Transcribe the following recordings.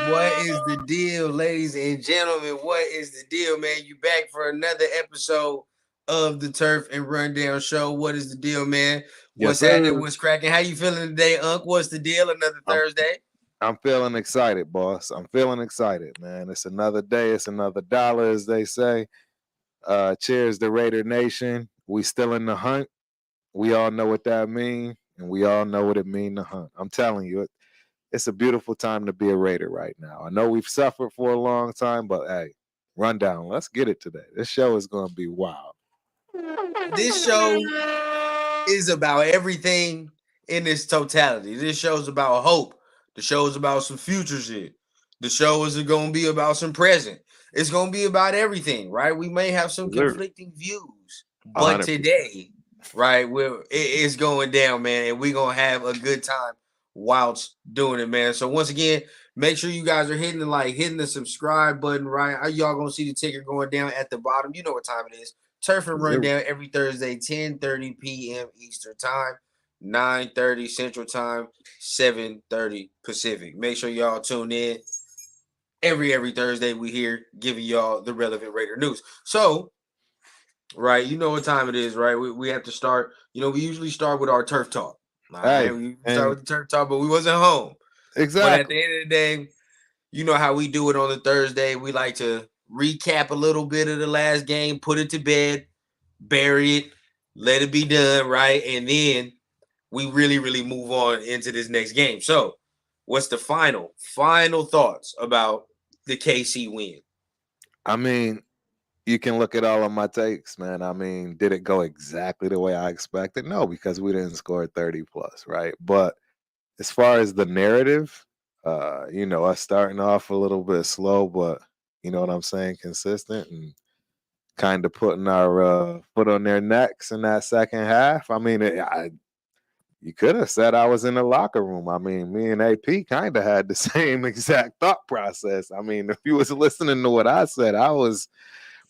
What is the deal, ladies and gentlemen? What is the deal, man? You back for another episode of the Turf and Rundown Show. What is the deal, man? Yes, What's happening? sir. What's cracking? How you feeling today, Unc? What's the deal? Another I'm Thursday. I'm feeling excited, boss. I'm feeling excited, man. It's another day. It's another dollar, as they say. Cheers to Raider Nation. We still in the hunt. We all know what that means, and we all know what it means to hunt. I'm telling you, it's a beautiful time to be a Raider right now. I know we've suffered for a long time, but hey, rundown. Let's get it today. This show is going to be wild. This show is about everything in its totality. This show's about hope. The show's about some future shit. The show is going to be about some present. It's going to be about everything, right? We may have some conflicting views, but 100%. today, right, it's going down, man, and we're going to have a good time whilst doing it, man. So once again, make sure you guys are hitting the subscribe button, right? Y'all going to see the ticker going down at the bottom. You know what time it is. Turf and Rundown every Thursday, 10:30 p.m. Eastern Time, 9:30 Central Time, 7:30 Pacific. Make sure y'all tune in. Every Thursday we here giving y'all the relevant Raider news. So, right, you know what time it is, right? We have to start. You know, we usually start with our turf talk. All right, we start with the turf talk, but we wasn't home. But at Exactly. the end of the day, you know how we do it on the Thursday. We like to recap a little bit of the last game, put it to bed, bury it, let it be done, right? And then we really move on into this next game. So, what's the final thoughts about the KC win? I mean, you can look at all of my takes, man. I mean, did it go exactly the way I expected? No, because we didn't score 30 plus, right? But as far as the narrative, us starting off a little bit slow, but you know what I'm saying, consistent and kind of putting our foot on their necks in that second half. I mean, you could have said I was in the locker room. I mean, me and AP kind of had the same exact thought process. I mean, if you was listening to what I said, I was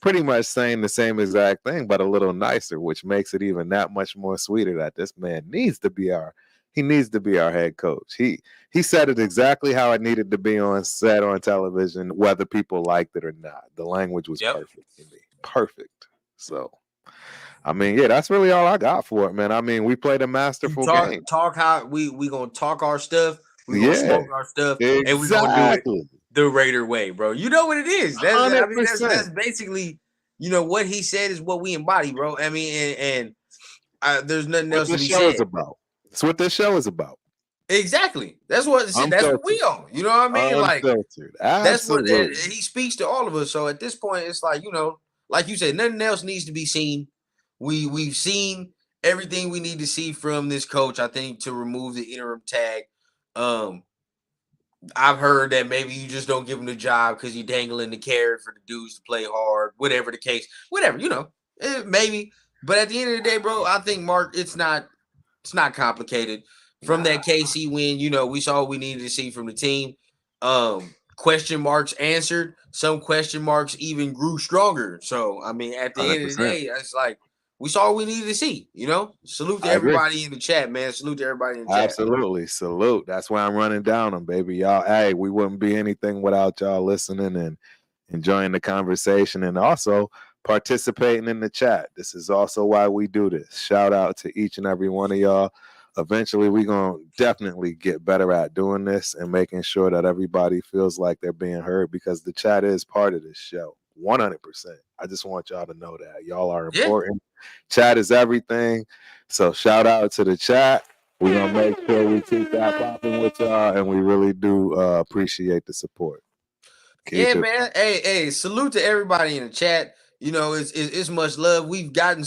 pretty much saying the same exact thing, but a little nicer, which makes it even that much more sweeter that this man needs to be our head coach. He said it exactly how it needed to be said on television, whether people liked it or not. The language was perfect to me. Perfect. So I mean, yeah, that's really all I got for it, man. I mean, we played a You masterful game. talk how we gonna talk our stuff, we gonna Yeah, smoke our stuff, and we gonna do it exactly. the Raider way, bro. You know what it is. I mean, that's 100%. basically, what he said is what we embody, bro. I mean, and there's nothing What else to this be show is said. about. That's what this show is about. Exactly. That's what we Unfiltered. on. You know what I mean? Like Unfiltered. that's what Absolutely. he speaks to all of us. So at this point, it's like like you said, nothing else needs to be seen. We've seen everything we need to see from this coach. I think to remove the interim tag. Um, I've heard that maybe you just don't give him the job because you're dangling the carrot for the dudes to play hard, whatever the case, whatever, maybe. But at the end of the day, bro, I think Mark, it's not complicated. From Nah. that KC win, we saw what we needed to see from the team. Question marks answered. Some question marks even grew stronger. So, I mean, at the end of the 100%. day, it's like we saw what we needed to see. Salute to I agree. everybody in the chat, man. Salute to everybody in the chat. Absolutely. Salute. That's why I'm running down them, baby. Y'all, hey, we wouldn't be anything without y'all listening and enjoying the conversation and also participating in the chat. This is also why we do this. Shout out to each and every one of y'all. Eventually, we're going to definitely get better at doing this and making sure that everybody feels like they're being heard because the chat is part of this show. 100%. I just want y'all to know that. Y'all are Yeah. important. Chat is everything. So shout out to the chat. We're going to make sure we keep that popping with y'all, and we really do appreciate the support. Yeah, man. Hey, salute to everybody in the chat. It's much love. We've gotten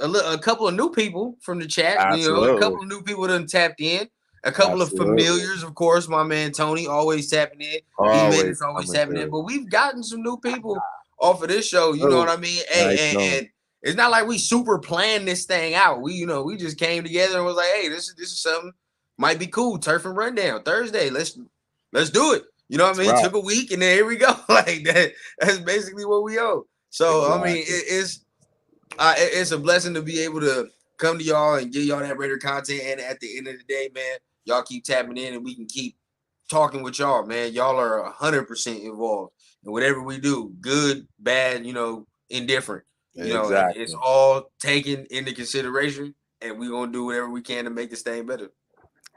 a couple of new people from the chat. A Absolutely. couple of new people done tapped in. A couple of Absolutely. familiars, of course. My man Tony always tapping in. Always E-Man always coming tapping in. through. But we've gotten some new people off of this show. You know what Oh, I mean? nice Hey, going. and it's not like we super planned this thing out. We just came together and was like, hey, this is something might be cool. Turf and Rundown Thursday. Let's do it. You know what I That's mean? It right. took a week and then here we go. Like that. That's basically what we owe. So I mean, Exactly. it's a blessing to be able to come to y'all and give y'all that Raider content. And at the end of the day, man, y'all keep tapping in and we can keep talking with y'all, man. Y'all are 100% involved in whatever we do, good, bad, indifferent. It's Exactly. all taken into consideration, and we're gonna do whatever we can to make this thing better.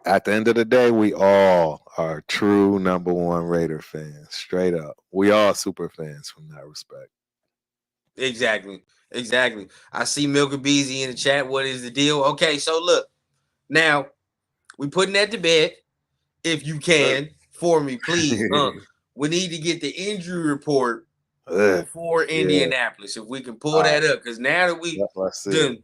At the end of the day, we all are true number one Raider fans. Straight up. We all super fans from that respect. Exactly. I see Milka Beezy in the chat. What is the deal? Okay, so look, now we putting that to bed. If you can, for me, please. We need to get the injury report for Indianapolis. If we can pull that up, because now that we done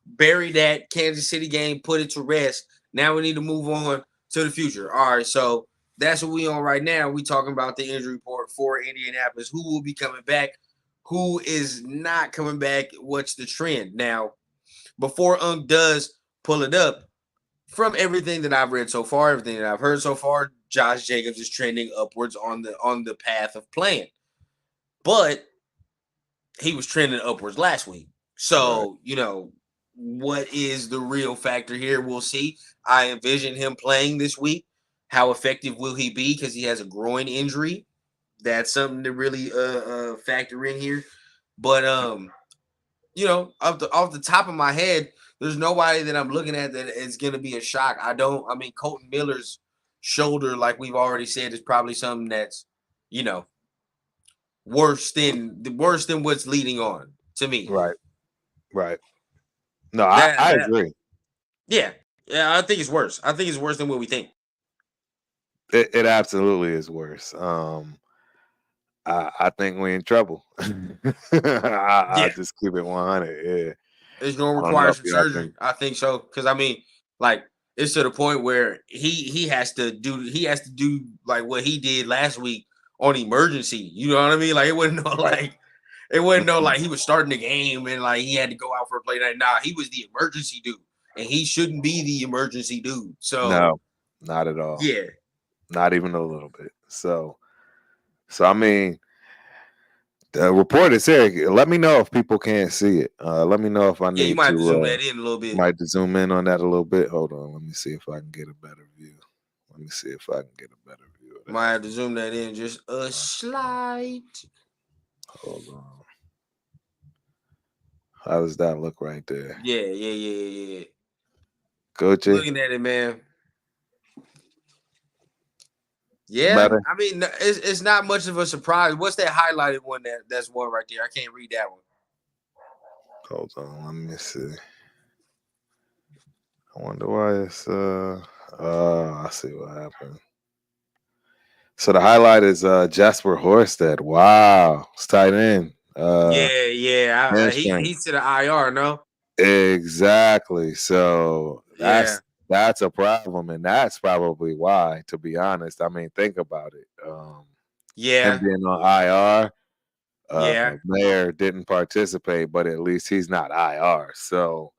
buried that Kansas City game, put it to rest, now we need to move on to the future. All right, so that's what we on right now. We talking about the injury report for Indianapolis. Who will be coming back? Who is not coming back? What's the trend? Now, before Unk does pull it up, from everything that I've read so far, everything that I've heard so far, Josh Jacobs is trending upwards on the path of playing. But he was trending upwards last week. So, what is the real factor here? We'll see. I envision him playing this week. How effective will he be? Because he has a groin injury. That's something to really factor in here. But off the top of my head, there's nobody that I'm looking at that is going to be a shock. Colton Miller's shoulder, like we've already said, is probably something that's, worse than what's leading on to me. Right. No, I agree. Yeah, I think it's worse. I think it's worse than what we think. It absolutely is worse. I think we're in trouble. I just keep it 100. Yeah, it's going to require some surgery. I think so, because it's to the point where he has to do like what he did last week on emergency. You know what I mean? Like it wasn't like he was starting the game and like he had to go out for a play night. Nah, he was the emergency dude, and he shouldn't be the emergency dude. So no, not at all. Yeah, not even a little bit. So I mean, the report is here. Let me know if people can't see it. Let me know if I need you might to zoom that in a little bit. Might to zoom in on that a little bit. Hold on, let me see if I can get a better view. Of that. Might have to zoom that in just a slight. Hold on. How does that look right there? Yeah. Gucci. Looking at it, man. Yeah, better. I mean, it's not much of a surprise. What's that highlighted one? That's one right there. I can't read that one. Hold on, let me see. I wonder why it's I see what happened. So the highlight is Jasper Horsted. Wow, it's tight end. Yeah. He's to the IR, no? Exactly. So that's a problem, and that's probably why, to be honest. I mean, think about it. Him being on IR, Mayer didn't participate, but at least he's not IR. So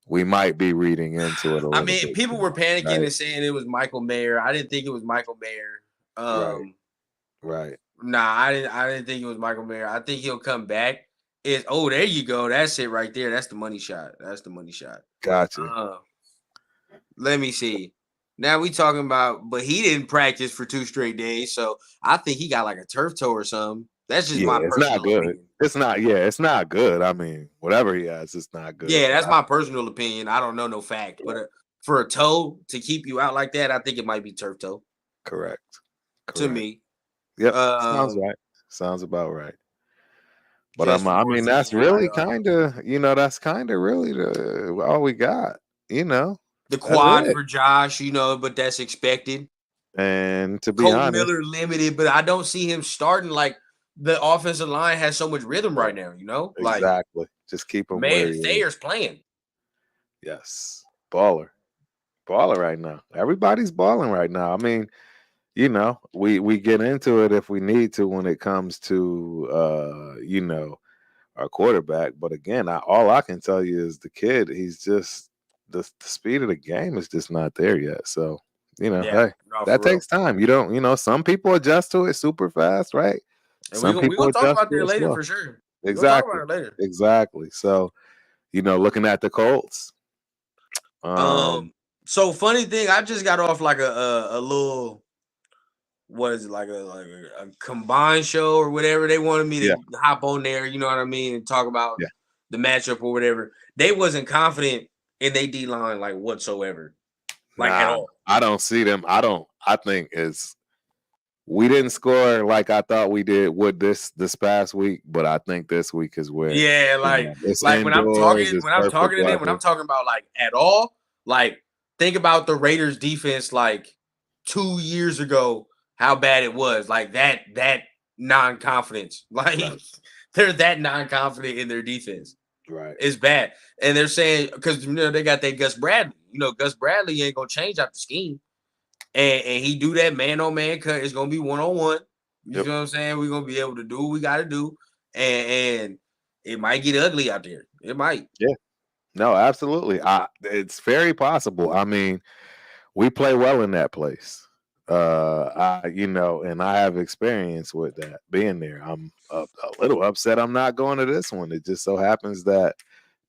we might be reading into it a little bit. I mean, people were panicking and saying it was Michael Mayer. I didn't think it was Michael Mayer. Right. Nah, I didn't think it was Michael Mayer. I think he'll come back. There you go. That's it right there. That's the money shot. Gotcha. Let me see. Now we talking about, but he didn't practice for 2 straight days, so I think he got like a turf toe or something. That's just my personal not good. opinion. It's not good. I mean, whatever he has, it's not good. Yeah, that's my personal opinion. I don't know no fact, but for a toe to keep you out like that, I think it might be turf toe. Correct. To me. Yep. Sounds right. Sounds about right. But I mean, that's really kind of, that's kind of really all we got, The quad for Josh, but that's expected. And to be Colton honest, Miller limited, but I don't see him starting. Like the offensive line has so much rhythm right now, Exactly. Just keep him where he Thayer's playing. Yes. Baller right now. Everybody's balling right now. I mean, we get into it if we need to when it comes to our quarterback. But again, all I can tell you is the kid, he's just the speed of the game is just not there yet. So, hey, that takes time. You don't, some people adjust to it super fast, right? And we're gonna talk about that later for sure. Exactly. We'll talk about it later. Exactly. So, looking at the Colts. So funny thing, I just got off like a little, what is it, like a combined show or whatever. They wanted me Yeah, to hop on there, you know what I mean, and talk about yeah. the matchup or whatever. They wasn't confident in their D line like whatsoever, like at Nah, all. I don't see them. I think we didn't score like I thought we would this past week, but I think this week is where Yeah, it's like when I'm indoors, talking it's when I'm perfect talking to them, when weather. I'm talking about like at all, like think about the Raiders defense like 2 years ago, how bad it was. Like that non-confidence. Like Right. they're that non-confident in their defense. Right. It's bad. And they're saying because they got that Gus Bradley. Gus Bradley ain't gonna change out the scheme. And he do that man-on-man cut. It's gonna be one-on-one. You Yep. know what I'm saying? We're gonna be able to do what we gotta do. And it might get ugly out there. It might. Yeah. No, absolutely. It's very possible. I mean, we play well in that place. And I have experience with that being there. I'm a little upset I'm not going to this one. It just so happens that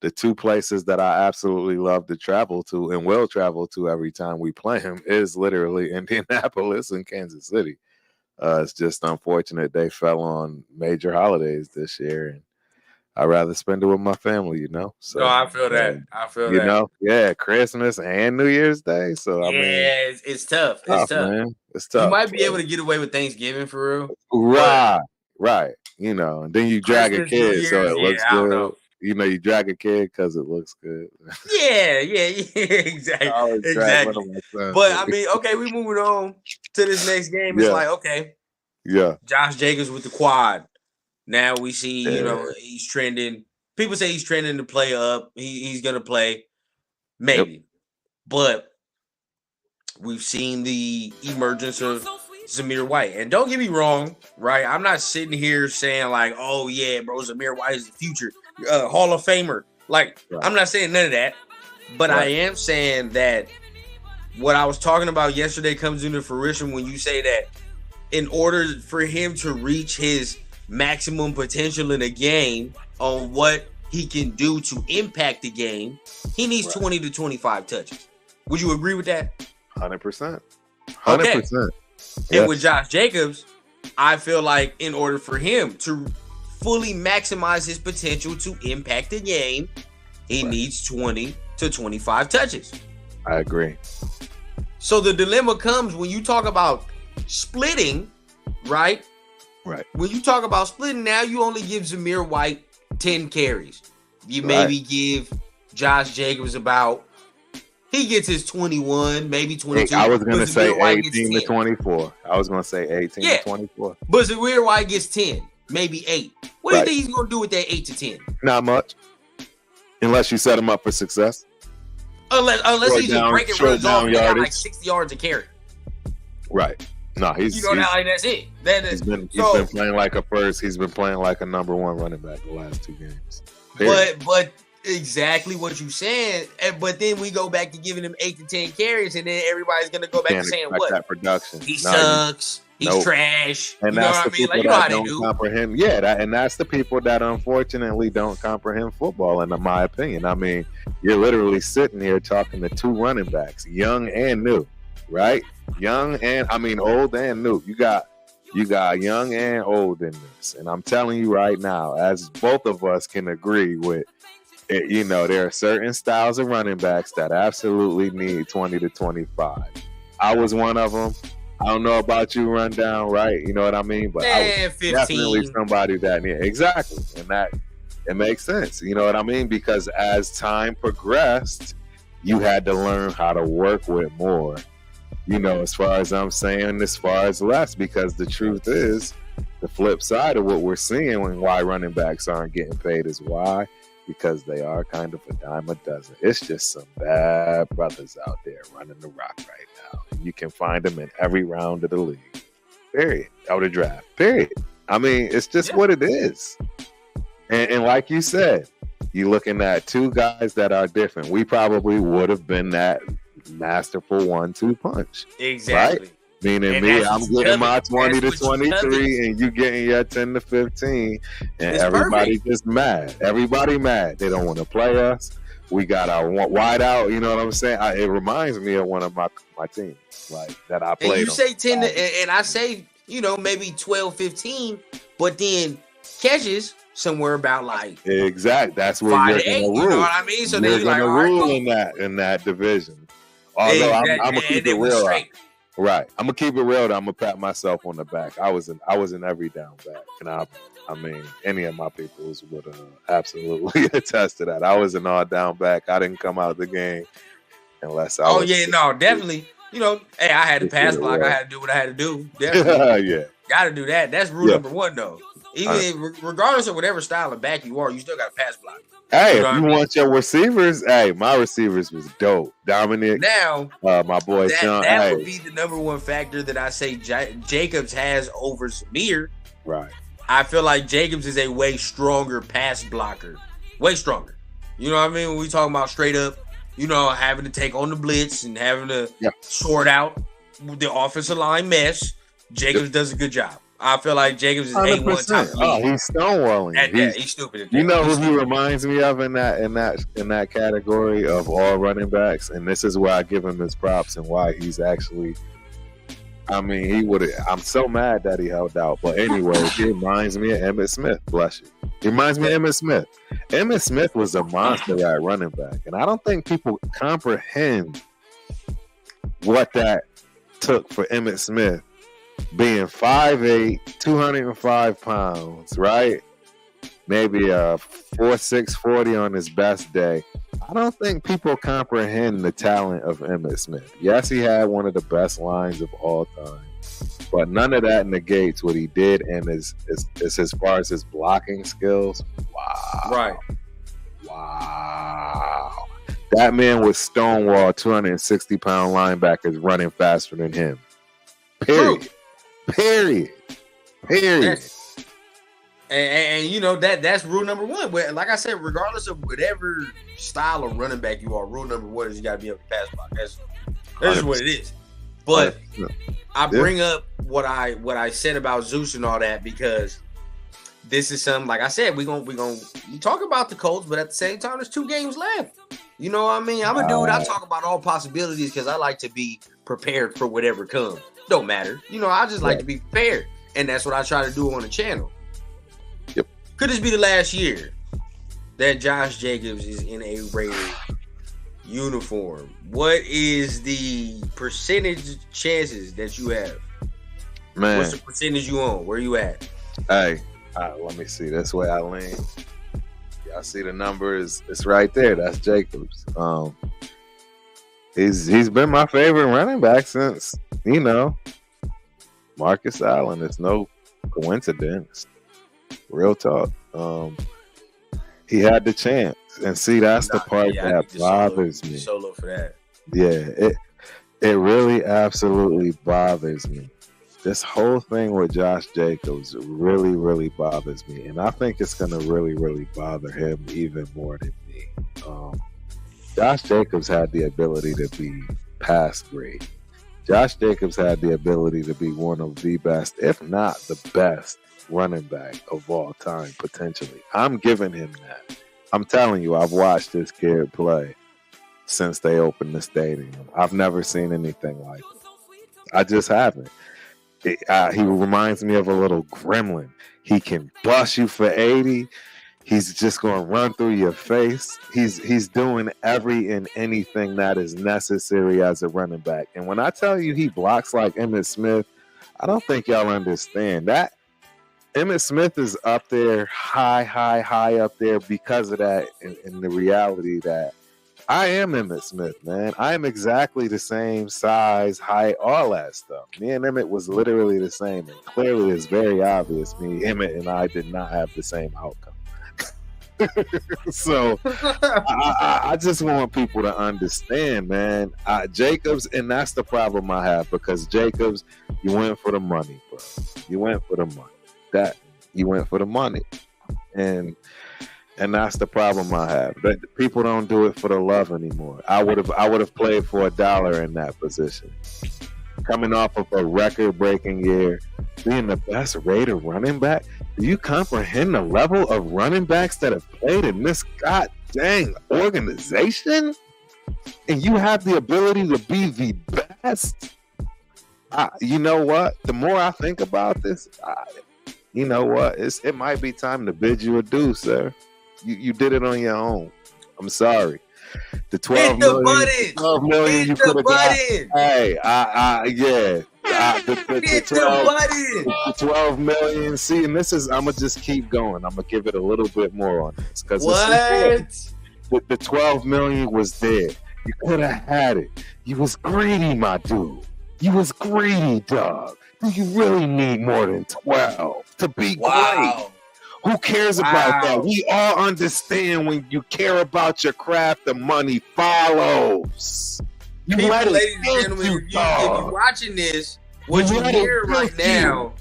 the two places that I absolutely love to travel to and will travel to every time we play them is literally Indianapolis and Kansas City. It's just unfortunate they fell on major holidays this year, and I'd rather spend it with my family, So, No, I feel that. I feel that. yeah, Christmas and New Year's Day. So, I mean, It's tough. It's tough, tough. man. It's You tough. might be able to get away with Thanksgiving for real. Right. And then you drag a Christmas, New kid so Year's, it looks I don't good. know. You drag a kid because it looks good. Yeah, exactly. I always drag one of my sons. But I mean, okay, we moving on to this next game. It's Yeah. like, okay, Yeah. Josh Jacobs with the quad. Now we see, Yeah. he's trending. People say he's trending to play up. He's gonna play, maybe. But we've seen the emergence of Zamir White. And don't get me wrong, right? I'm not sitting here saying like, oh yeah, bro, Zamir White is the future Hall of Famer. Like, Right. I'm not saying none of that. But I am saying that what I was talking about yesterday comes into fruition when you say that in order for him to reach his maximum potential in a game on what he can do to impact the game, he needs 20 to 25 touches. Would you agree with that? 100%. 100%. And with Josh Jacobs, I feel like in order for him to fully maximize his potential to impact the game, he needs 20 to 25 touches. I agree. So the dilemma comes when you talk about splitting, right? Right. When you talk about splitting, now you only give Zamir White 10 carries. You maybe give Josh Jacobs he gets his 21, maybe 22. I was going to say 18 to 24. I was going to say 18 to 24. But Zamir White gets 10, maybe 8. What do you think he's going to do with that 8 to 10? Not much. Unless you set him up for success. Unless he's just breaking runs off and got like 60 yards a carry. Right. No, that's it. He's been playing like he's been playing like a number one running back the last 2 games. But exactly what you said. But then we go back to giving him 8 to 10 carries, and then everybody's gonna go back to saying what? That production. He sucks. He's trash. And you know what I mean? Like, you know how they do. Comprehend. And that's the people that unfortunately don't comprehend football, in my opinion. I mean, you're literally sitting here talking to 2 running backs, young and new, right? Old and new. You got young and old in this. And I'm telling you right now, as both of us can agree with, there are certain styles of running backs that absolutely need 20 to 25. I was one of them. I don't know about you, Rundown, right? You know what I mean? But I was 15. definitely somebody that exactly. And that it makes sense. You know what I mean? Because as time progressed, you had to learn how to work with more. As far as I'm saying, as far as less, because the truth is, the flip side of what we're seeing and why running backs aren't getting paid is why? Because they are kind of a dime a dozen. It's just some bad brothers out there running the rock right now. And you can find them in every round of the league. Period. Out of draft. Period. I mean, it's just what it is. And like you said, you're looking at 2 guys that are different. We probably would have been that masterful 1-2 punch. Exactly. Right? Meaning me, I'm getting my 20 to 23 and you getting your 10 to 15 and everybody just mad. Everybody mad. They don't want to play us. We got our wide out. You know what I'm saying? It reminds me of one of my teams, like that I played. And you say 10, and I say, maybe 12, 15, but then catches somewhere about like exact. That's where 5 you're to 8. gonna rule. You know what I mean? So then you're you're like, gonna all right, rule cool. in that division. Although I'm gonna keep it real. Right. I'm gonna keep it real. I'm gonna pat myself on the back. I was in every down back, and I mean, any of my peoples would absolutely attest to that. I was an all down back. I didn't come out the game unless I. Definitely. Hey, I had to pass block. I had to do what I had to do. Definitely. Yeah. Got to do that. That's rule number one, though. Even regardless of whatever style of back you are, you still got to pass block. Hey, if you want your receivers, hey, my receivers was dope. Dominic, now, my boy Sean. That would be the number one factor that I say Jacobs has over Zamir. Right. I feel like Jacobs is a way stronger pass blocker. Way stronger. You know what I mean? When we talking about straight up, having to take on the blitz and having to sort out the offensive line mess, Jacobs does a good job. I feel like Jacobs is 100%. A1 type. Oh, he's stonewalling. He's stupid. You know who he reminds me of in that category of all running backs, and this is why I give him his props and why he's actually. I mean, he would. I'm so mad that he held out, but anyway, he reminds me of Emmitt Smith. Bless you. He reminds me of Emmitt Smith. Emmitt Smith was a monster at running back, and I don't think people comprehend what that took for Emmitt Smith. Being 5'8", 205 pounds, right? Maybe a 4.6 40 on his best day. I don't think people comprehend the talent of Emmitt Smith. Yes, he had one of the best lines of all time, but none of that negates what he did and is as far as his blocking skills. Wow. Right. Wow. That man was stonewall 260-pound linebackers running faster than him. Period. True. Period. And that's rule number one. But like I said, regardless of whatever style of running back you are, rule number one is you got to be able to pass block. That's just what it is. But I bring up what I said about Zeus and all that because this is something, like I said, we talk about the Colts, but at the same time, there's 2 games left. You know what I mean? I'm a dude. I talk about all possibilities because I like to be prepared for whatever comes. Don't matter. I just like to be prepared. And that's what I try to do on the channel. Yep. Could this be the last year that Josh Jacobs is in a Raider uniform? What is the percentage chances that you have? Man. What's the percentage you on? Where you at? Hey, let me see. That's where I lean. Y'all see the numbers? It's right there. That's Jacobs. He's been my favorite running back since, Marcus Allen. It's no coincidence. Real talk. He had the chance. And see, that's the part that bothers me. Solo for that. Yeah, it really absolutely bothers me. This whole thing with Josh Jacobs really, really bothers me. And I think it's going to really, really bother him even more than me. Josh Jacobs had the ability to be past great. Josh Jacobs had the ability to be one of the best, if not the best, running back of all time, potentially. I'm giving him that. I'm telling you, I've watched this kid play since they opened the stadium. I've never seen anything like it. I just haven't. He reminds me of a little gremlin. He can bust you for 80. He's just going to run through your face. He's doing every and anything that is necessary as a running back. And when I tell you he blocks like Emmitt Smith, I don't think y'all understand that. Emmitt Smith is up there, high up there because of that, and the reality that I am Emmitt Smith, man. I am exactly the same size, height, all that stuff. Me and Emmitt was literally the same, and clearly it's very obvious Emmitt and I did not have the same outcome. So I just want people to understand, man. Jacobs, and that's the problem I have, because Jacobs, you went for the money, bro. You went for the money. You went for the money, and that's the problem I have. That people don't do it for the love anymore. I would have played for $1 in that position. Coming off of a record-breaking year, being the best Raider running back. Do you comprehend the level of running backs that have played in this dang organization, and you have the ability to be the best. You know what? The more I think about this, you know what? It might be time to bid you adieu, sir. You did it on your own. I'm sorry. The 12 million, 12 million you could have got. Hey, yeah. The 12 million. See, and this is, I'm gonna just keep going. I'm gonna give it a little bit more on this because the 12 million was there. You could have had it. You was greedy, my dude. You was greedy, dog. Do you really need more than 12 to be great? Who cares about that? We all understand when you care about your craft, the money follows. People, ladies and gentlemen, if you're watching this, what you hear right now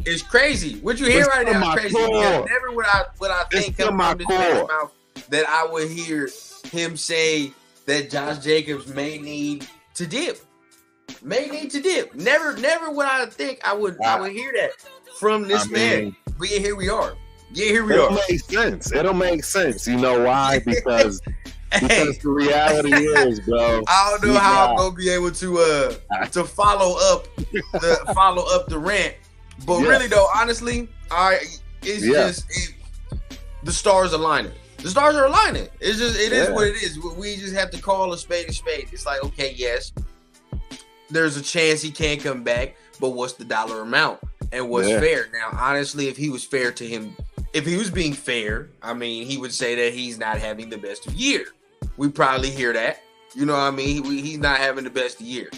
is crazy. What you hear right now is crazy. Never would I think come from this man's mouth that I would hear him say that Josh Jacobs may need to dip. Never would I think I would hear that from this man. But yeah, here we are. It'll make sense. You know why? Because the reality is, bro. I don't know how I'm gonna be able to follow up the rant. But really though, honestly, the stars aligning. The stars are aligning. It is what it is. We just have to call a spade a spade. It's like, okay, yes, there's a chance he can't come back, but what's the dollar amount? And what's fair? Now, honestly, if he was fair to him, if he was being fair, I mean, he would say that he's not having the best of year. We probably hear that. You know what I mean? He's not having the best of year.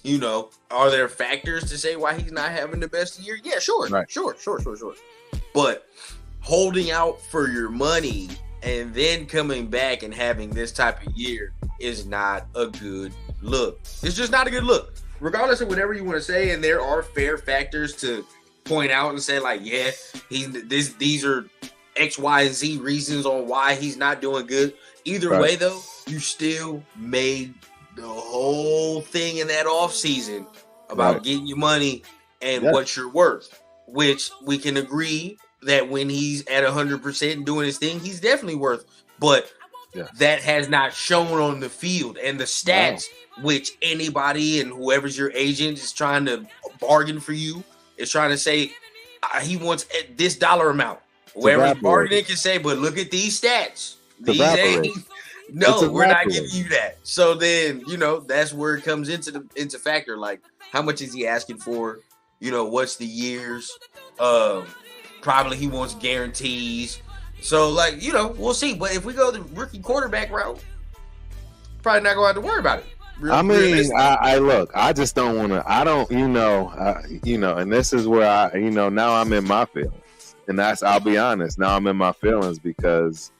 You know, are there factors to say why he's not having the best of year? Yeah, sure. Right. Sure. But holding out for your money and then coming back and having this type of year is not a good look. It's just not a good look. Regardless of whatever you want to say, and there are fair factors to point out and say, like, yeah, these are X, Y, and Z reasons on why he's not doing good. Either way, though, you still made the whole thing in that offseason about getting your money and what you're worth, which we can agree that when he's at 100% doing his thing, he's definitely worth. But that has not shown on the field, and the stats, which anybody and whoever's your agent is trying to bargain for you, is trying to say he wants this dollar amount. Whoever's bargaining can say, but look at these stats. We're not giving you that. So then, you know, that's where it comes into factor. Like, how much is he asking for? You know, what's the years? Probably he wants guarantees. So, like, you know, we'll see. But if we go the rookie quarterback route, probably not going to have to worry about it. I just don't want to. I don't, and this is where now I'm in my feelings. And I'll be honest, now I'm in my feelings because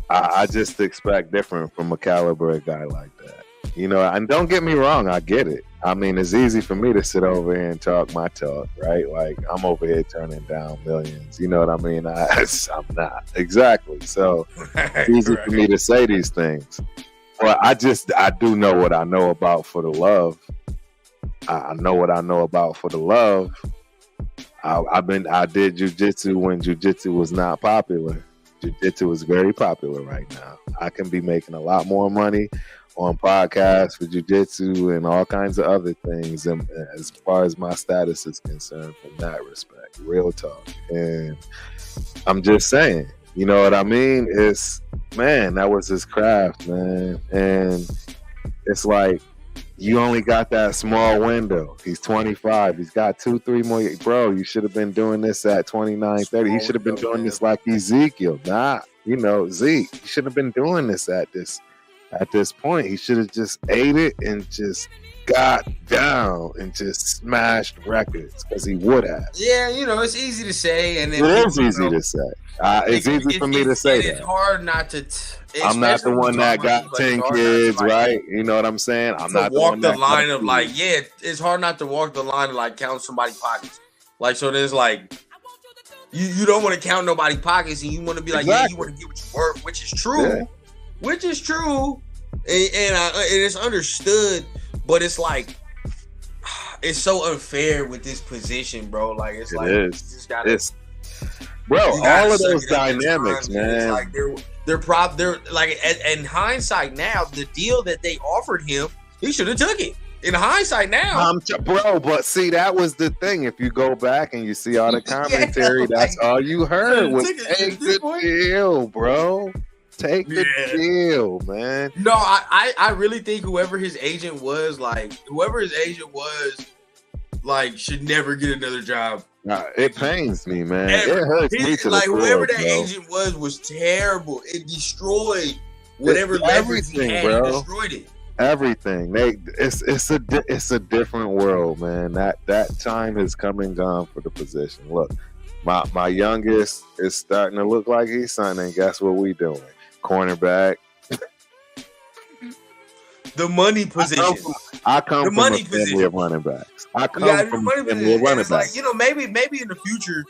I just expect different from a caliber guy like that. You know, and don't get me wrong, I get it. I mean, it's easy for me to sit over here and talk my talk, right? Like, I'm over here turning down millions. You know what I mean? I'm not. Exactly. So it's easy for me to say these things. But I do know what I know about For the Love. I know what I know about For the Love. I did jiu-jitsu when jiu-jitsu was not popular. Jiu-jitsu is very popular right now. I can be making a lot more money on podcasts for jiu-jitsu and all kinds of other things, and as far as my status is concerned from that respect. Real talk. And I'm just saying, you know what I mean? That was his craft, man. And it's like, you only got that small window. He's 25. He's got 2-3 more years. Bro, you should have been doing this at 29, 30. He should have been doing this like Ezekiel. Zeke. He should have been doing this at this point. He should have just ate it and just got down and just smashed records, because he would have. Yeah, you know, it's easy to say. And it is easy to say. It's easy for me to say that. It's hard not to. I'm not the one that got 10 kids, right? You know what I'm saying? I'm not the one that walk the line of like, it's hard not to walk the line of like count somebody's pockets. Like, so there's like, you don't want to count nobody's pockets, and you want to be like, you want to get what you worth, which is true. Yeah. Which is true, and it's understood, but it's like, it's so unfair with this position, bro. Like, it's like, is. Bro, You gotta all of suck those it up at dynamics, times, and it's man. like they're like in hindsight now, the deal that they offered him, he should have took it. In hindsight now, Bro, but see, that was the thing. If you go back and you see all the commentary, that's all you heard was take the deal, bro. Take the deal, man. No, I really think whoever his agent was, should never get another job. It pains me, man. It hurts me to like the whoever core, that bro. agent was terrible. It destroyed whatever leverage he had. Bro. It destroyed it. Everything. It's a different world, man. That time has come and gone for the position. Look, my youngest is starting to look like he's signing. Guess what we doing? Cornerback. The money position. I come from a family of running backs. I come from a family of running backs. Like, maybe in the future,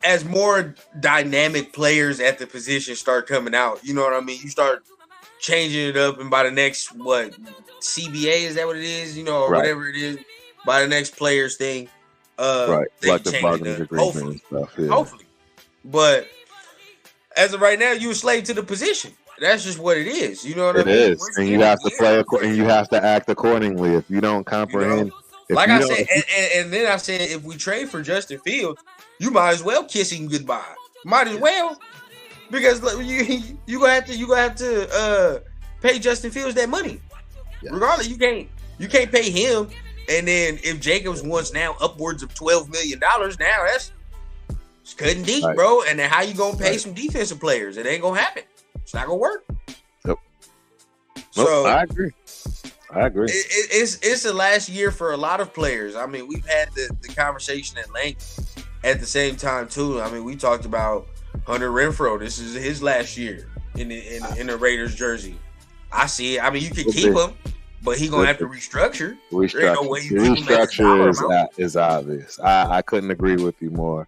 as more dynamic players at the position start coming out, you know what I mean? You start changing it up, and by the next CBA, is that what it is? You know, or whatever it is, by the next players thing, right, like the bargaining agreement and stuff. Yeah. Hopefully, but as of right now, you're a slave to the position. That's just what it is. You know what I mean? It is, and you have to play and you have to act accordingly. If you don't comprehend, like I said, and then I said, if we trade for Justin Fields, you might as well kiss him goodbye. Might as well, because you gonna have to pay Justin Fields that money. Yes. Regardless, you can't pay him. And then if Jacobs wants now upwards of $12 million, now that's cutting deep, bro. And then how you gonna pay some defensive players? It ain't gonna happen. It's not gonna work. Nope. So I agree. It's the last year for a lot of players. I mean, we've had the conversation at length at the same time too. I mean, we talked about Hunter Renfrow. This is his last year in the Raiders jersey. I see it. I mean, you can keep him, but he's gonna have to restructure. Restructure is obvious. I couldn't agree with you more.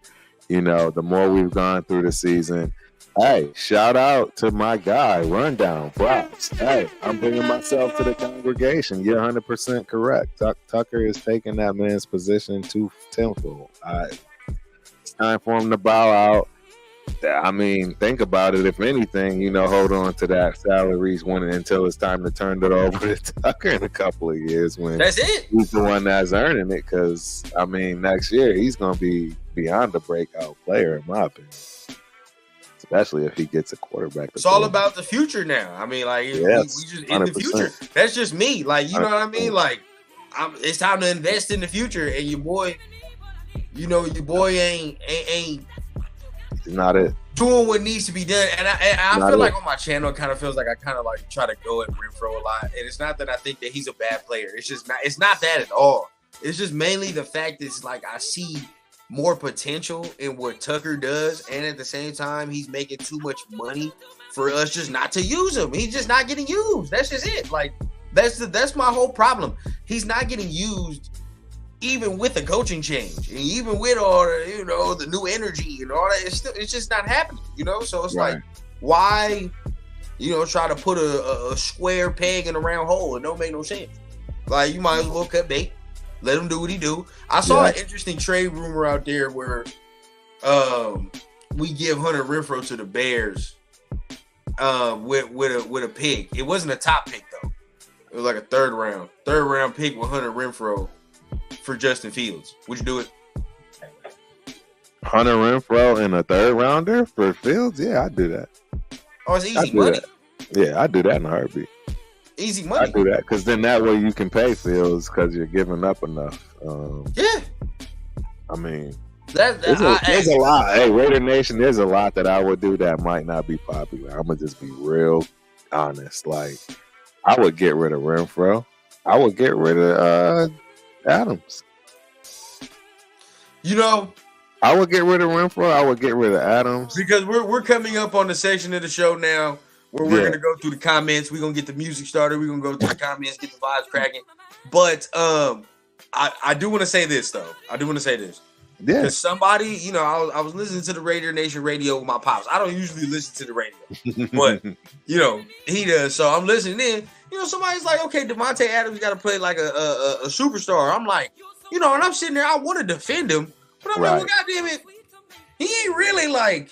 You know, the more we've gone through the season. Hey, shout out to my guy, Rundown. Props. Hey, I'm bringing myself to the congregation. You're 100% correct. Tucker is taking that man's position to tenfold. It's time for him to bow out. I mean, think about it. If anything, hold on to that salary until it's time to turn it over to Tucker in a couple of years when that's it. He's the one that's earning it. Because, I mean, next year he's going to be beyond a breakout player, in my opinion. Especially if he gets a quarterback. It's all about the future now. I mean, like, we just in 100%. The future. That's just me. Like, you know what I mean? Like, it's time to invest in the future. And your boy ain't not it. Doing what needs to be done. And I feel like on my channel, it kind of feels like I kind of like try to go at Renfrow a lot. And it's not that I think that he's a bad player. It's not that at all. It's just mainly the fact that it's like I see more potential in what Tucker does, and at the same time, he's making too much money for us just not to use him. He's just not getting used. That's just it. Like that's my whole problem. He's not getting used, even with the coaching change, and even with all the new energy and all that. It's just not happening. So it's like, why, try to put a square peg in a round hole? It don't make no sense. Like, you might as well cut bait. Let him do what he do. I saw an interesting trade rumor out there where we give Hunter Renfrow to the Bears with a pick. It wasn't a top pick though. It was like a third round pick with Hunter Renfrow for Justin Fields. Would you do it? Hunter Renfrow in a third rounder for Fields? Yeah, I'd do that. Oh, it's easy money. Yeah, I'd do that in a heartbeat. Easy money. I do that because then that way you can pay Fields because you're giving up enough. I mean, there's a lot. Hey, Raider Nation, there's a lot that I would do that might not be popular. I'm gonna just be real honest. Like, I would get rid of Renfrow. I would get rid of Adams. I would get rid of Renfrow. I would get rid of Adams because we're coming up on the section of the show now where we're gonna go through the comments. We're gonna get the music started. We're gonna go through the comments, get the vibes cracking. But I do want to say this though. Yeah. Because somebody, I was listening to the Raider Nation radio with my pops. I don't usually listen to the radio, but he does. So I'm listening in. Somebody's like, okay, Devontae Adams got to play like a superstar. I'm like, and I'm sitting there. I want to defend him, but I'm like, well, goddamn it. he ain't really like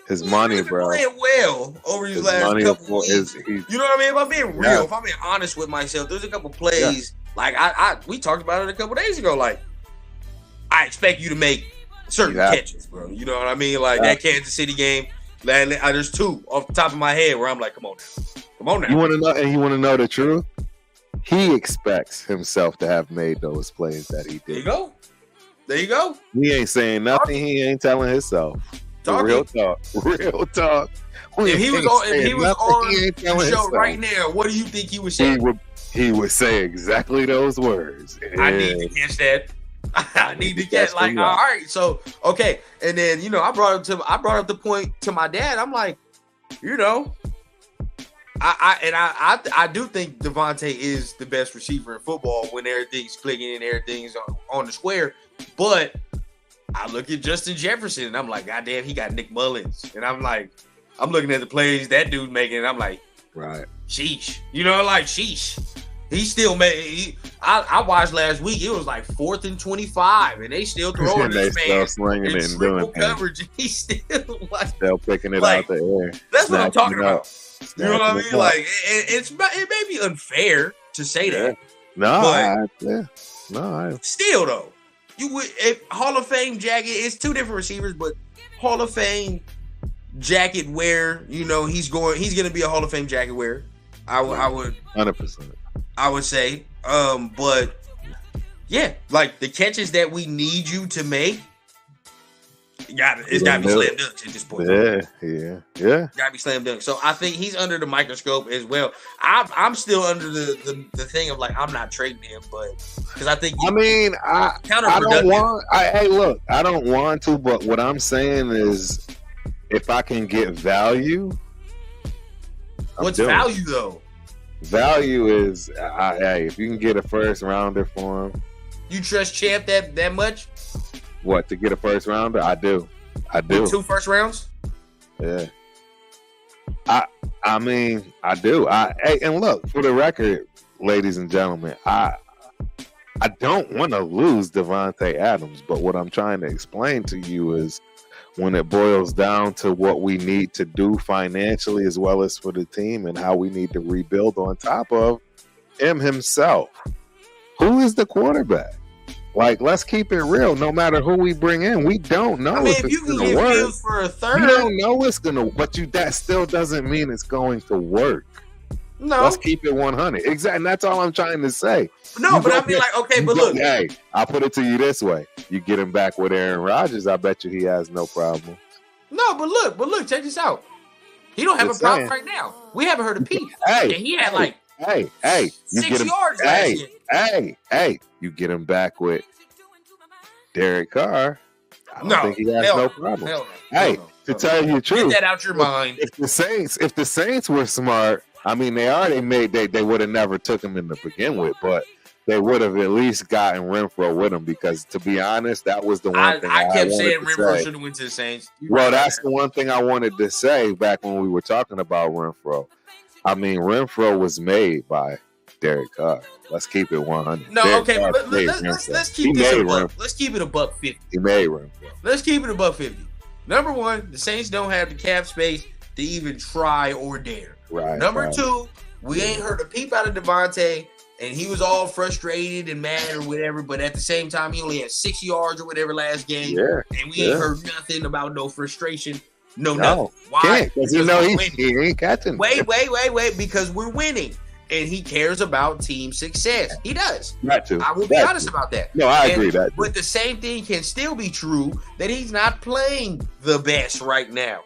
His he money, ain't been bro. playing well over these His last money couple is weeks. he's You know what I mean? If I'm being real, Yeah. if I'm being honest with myself, there's a couple plays like we talked about it a couple days ago. Like I expect you to make certain Yeah. catches, bro. You know what I mean? Like Yeah. that Kansas City game. There's two off the top of my head where I'm like, come on now. You want to know, and you want to know the truth? He expects himself to have made those plays that he There you did. go. There you go. He ain't saying nothing. He ain't telling himself. Real talk. Real talk. If he was on he ain't the telling show himself. right now, what do you think he would He say? would say exactly those words. I need to catch that. I need to catch That's what like you all want. right. So okay, and then I brought up the point to my dad. I'm like, I do think Devontae is the best receiver in football when everything's clicking and everything's on the square. But I look at Justin Jefferson and I'm like, God damn, he got Nick Mullins. And I'm like, I'm looking at the plays that dude making, and I'm like, Right. sheesh. Like sheesh. He still made. I watched last week. It was like 4th and 25, and they still throwing And they this still man slinging in it and triple doing things. coverage. And he's still like, Still picking it Like, out the air. that's what I'm Snatching talking it up. about. You know what I Snatching mean? it up. Like it may be unfair to say that. No, But- Still though, you would if Hall of Fame jacket. It's two different receivers, but Hall of Fame jacket wear. He's gonna be a Hall of Fame jacket wearer. I would 100%. say. But yeah, like the catches that we need you to make, it's gotta be slam dunks at this point. Yeah. Gotta be slam dunk. So I think he's under the microscope as well. I'm still under the thing of like I'm not trading him, but because I think I mean, I don't counterproductive. want. Hey, look, I don't want to, but what I'm saying is, if I can get value, I'm What's doing it. value though? Value is, hey, if you can get a first rounder for him, You trust Champ that much? what, to get a first rounder? I do. With 2 first rounds? Yeah. I mean, I do. Hey, and look, for the record, ladies and gentlemen, I don't want to lose Devontae Adams, but what I'm trying to explain to you is when it boils down to what we need to do financially as well as for the team and how we need to rebuild on top of him himself. Who is the quarterback? Like, let's keep it real. No matter who we bring in, we don't know if it's you can going to get work. Fields for a You third, don't know it's going to, but that still doesn't mean it's going to work. no, Let's keep it 100. Exactly. And that's all I'm trying to say. no. You But go I mean, get- like, okay, You but go- look, hey, I'll put it to you this way. You get him back with Aaron Rodgers, I bet you he has no problem. no, but look, check this out. He don't have Just a problem saying. right now. We haven't heard a peep. Hey, And he had like hey, you 6 get him. yards last Hey, year. hey, you get him back with Derek Carr. I don't No, think he has hell no no. problem. Hell no. Hey, Hell no. to tell you the Get truth, that out your mind. if the Saints were smart, I mean, they would have never took him in to begin with, but they would have at least gotten Renfro with him because, to be honest, that was the one thing I kept wanted saying to Renfro say. should have went to the Saints. Well, that's the one thing I wanted to say back when we were talking about Renfro. I mean, Renfro was made by Derek Carr. Let's keep it 100. No, Derek okay, Carr but made let's Renfro. keep He this made a buck. Renfro. Let's keep it a $150. He made Renfro. Let's keep it a $150. Number one, the Saints don't have the cap space to even try or dare. Right. Number right. two, we ain't heard a peep out of Devontae, and he was all frustrated and mad or whatever, but at the same time, he only had 6 yards or whatever last game, Yeah. and we ain't heard nothing about no frustration, no No. nothing. Why? Can't, because you know we're winning. he ain't catching. Wait, because we're winning, and he cares about team success. He does. Got to. I will be Got honest to. about that. No, I And- agree that. But the same thing can still be true that he's not playing the best right now.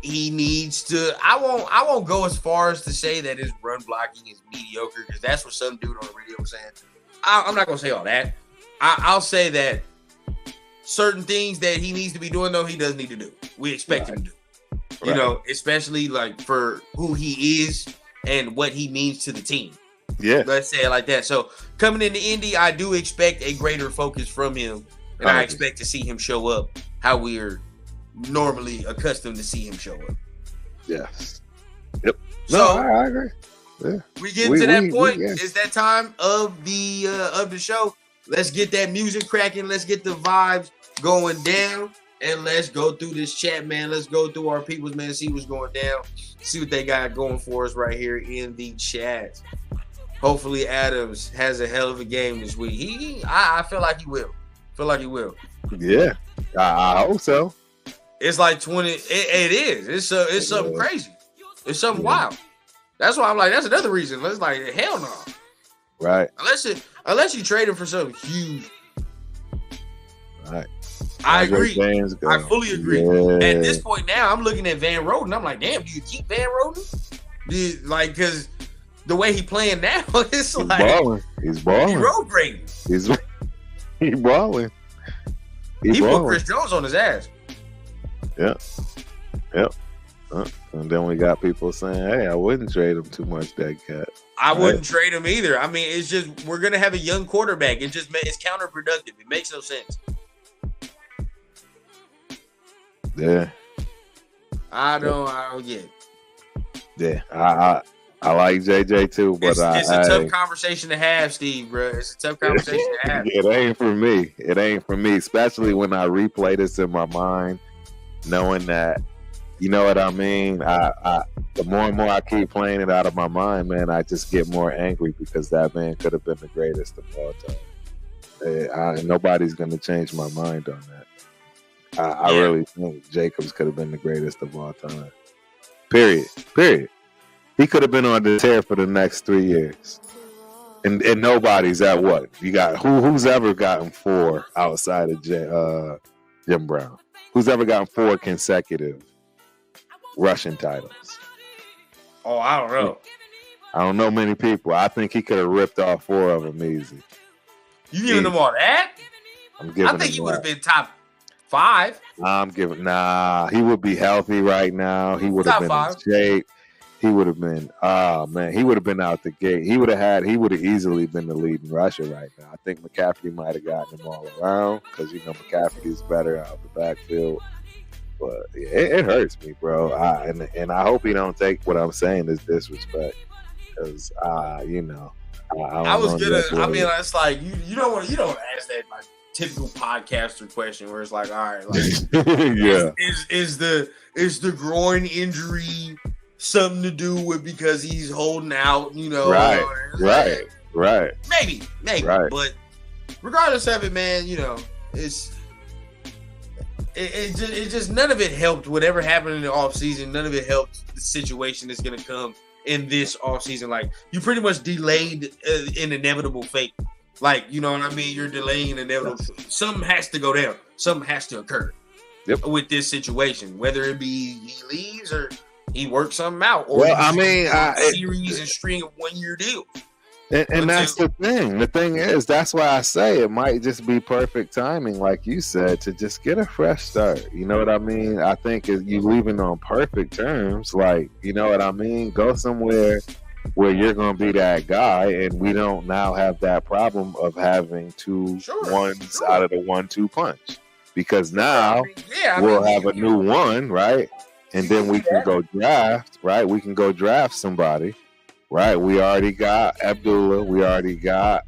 He needs to. I won't go as far as to say that his run blocking is mediocre because that's what some dude on the radio was saying. I'm not gonna say all that. I'll say that certain things that he needs to be doing though he does need to do. We expect him to do. You Right. know, especially like for who he is and what he means to the team. Yeah. Let's say it like that. So coming into Indy, I do expect a greater focus from him, and I expect to see him show up how we're normally accustomed to see him show up. Yes. Yep. So No, I agree. we get to that point. yeah. It's that time of the show. Let's get that music cracking. Let's get the vibes going down. and let's go through this chat, man. Let's go through our peoples, man. See what's going down. See what they got going for us right here in the chat. Hopefully, Adams has a hell of a game this week. I feel like he will. Yeah, I hope so. It's like 20. It is. It's something crazy. It's something wild. That's why I'm like, that's another reason. It's like, hell no. Right. Unless you trade him for something huge. Right. I agree. I fully agree. Yeah. At this point now, I'm looking at Van Roten. I'm like, damn, do you keep Van Roten? Because the way he playing now, it's He's like balling. He's balling. He road grading. He's balling. He put Chris Jones on his ass. Yep. And then we got people saying, "Hey, I wouldn't trade him too much, dead cat." I wouldn't trade him either. I mean, it's just we're gonna have a young quarterback. It's counterproductive. It makes no sense. Yeah. I don't get it. Yeah, I like JJ too, but it's a tough conversation to have, Steve, bro. It's a tough conversation to have. It ain't for me, especially when I replay this in my mind, knowing that, you know what I mean? The more and more I keep playing it out of my mind, man, I just get more angry because that man could have been the greatest of all time. Nobody's going to change my mind on that. I really think Jacobs could have been the greatest of all time. Period. He could have been on the tear for the next 3 years. And nobody's at what? You got who's ever gotten 4 outside of Jim Brown? Who's ever gotten 4 consecutive rushing titles? Oh, I don't know. I don't know many people. I think he could have ripped off 4 of them easy. You giving them all that? I think he would have been top 5. He would be healthy right now. He would have been in shape. He would have been, he would have been out the gate. He would have easily been the leading rusher right now. I think McCaffrey might have gotten him all around because, McCaffrey's better out of the backfield. But it hurts me, bro. And I hope he don't take what I'm saying as disrespect because, I was gonna. I mean, it's like you don't ask that like typical podcaster question where it's like, all right, like, yeah, is the groin injury something to do with because he's holding out? Right. Maybe, right. But regardless of it, man, It just none of it helped. Whatever happened in the offseason, none of it helped the situation that's going to come in this offseason. Like, you pretty much delayed an inevitable fate. Like, you know what I mean? You're delaying an inevitable. Something has to go down. Something has to occur with this situation, whether it be he leaves or he works something out. Or series and string of 1-year deal. And that's the thing. The thing is, that's why I say it might just be perfect timing, like you said, to just get a fresh start. You know what I mean? I think you leaving on perfect terms, like, you know what I mean? Go somewhere where you're going to be that guy, and we don't now have that problem of having 2 ones out of the 1-2 punch. Because now we'll have a new one, right? And then we can go draft, right? We can go draft somebody. Right, we already got Abdullah. We already got,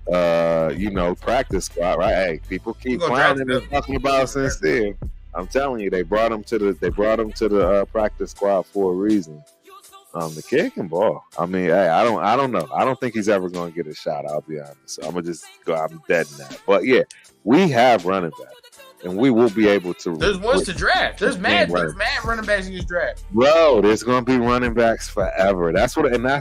practice squad. Right, hey, people keep clowning and talking about Sincere. I'm telling you, they brought him to the practice squad for a reason. The kid can ball. I mean, hey, I don't know. I don't think he's ever going to get a shot. I'll be honest. So I'm gonna just go. I'm dead in that. But yeah, we have running backs. And we will be able to. There's ones to draft. There's mad running backs in this draft. Bro, there's going to be running backs forever. That's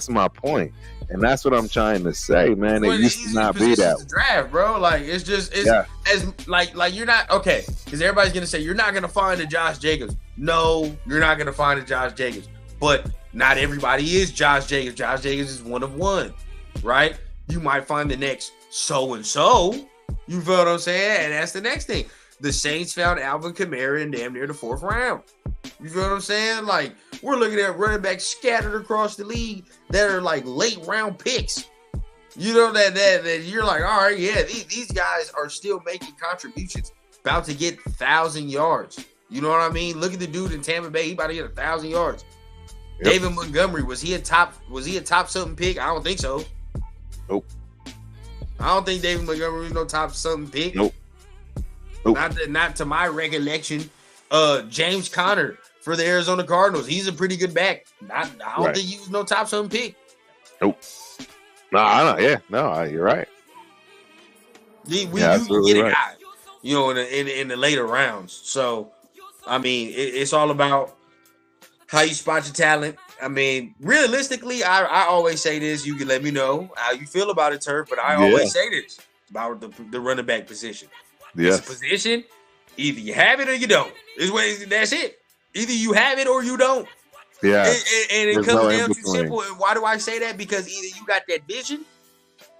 my point. And that's what I'm trying to say, man. It used to not be that draft, bro. Like it's as like you're not okay because everybody's gonna say you're not gonna find a Josh Jacobs. No, you're not gonna find a Josh Jacobs. But not everybody is Josh Jacobs. Josh Jacobs is one of one, right? You might find the next so and so. You feel what I'm saying? And that's the next thing. The Saints found Alvin Kamara in damn near the 4th round. You feel what I'm saying? Like, we're looking at running backs scattered across the league that are like late round picks. You know that you're like, all right, yeah, these guys are still making contributions, about to get 1,000 yards. You know what I mean? Look at the dude in Tampa Bay; he about to get 1,000 yards. Yep. David Montgomery, was he a top something pick? I don't think so. Nope. I don't think David Montgomery was no top something pick. Nope. Nope. Not to my recollection. James Conner for the Arizona Cardinals. He's a pretty good back. I don't think he was no top 7 pick. Nope. No, I don't. Yeah, no, you're right. You get a guy, you know, in the later rounds. So, I mean, it's all about how you spot your talent. I mean, realistically, I always say this. You can let me know how you feel about it, Turf, but I always say this about the running back position. Yes. It's a position, either you have it or you don't. That's it. Either you have it or you don't. Yeah. And it comes down to simple. And why do I say that? Because either you got that vision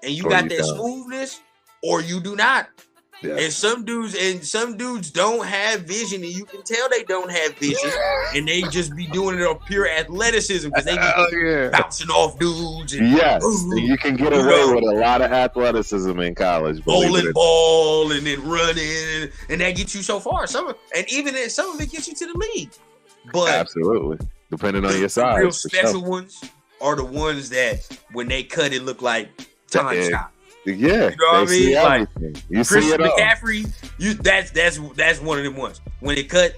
and you got that smoothness, or you do not. Yeah. And some dudes don't have vision, and you can tell they don't have vision, and they just be doing it on pure athleticism because they be bouncing off dudes. And, and you can get away with a lot of athleticism in college. Bowling ball and then running, and that gets you so far. Some of it gets you to the league. But absolutely, depending on your size. The real special ones are the ones that when they cut it look like time stop. Yeah, you know what I mean. Like you Christian see it McCaffrey, that's one of them ones. When it cut,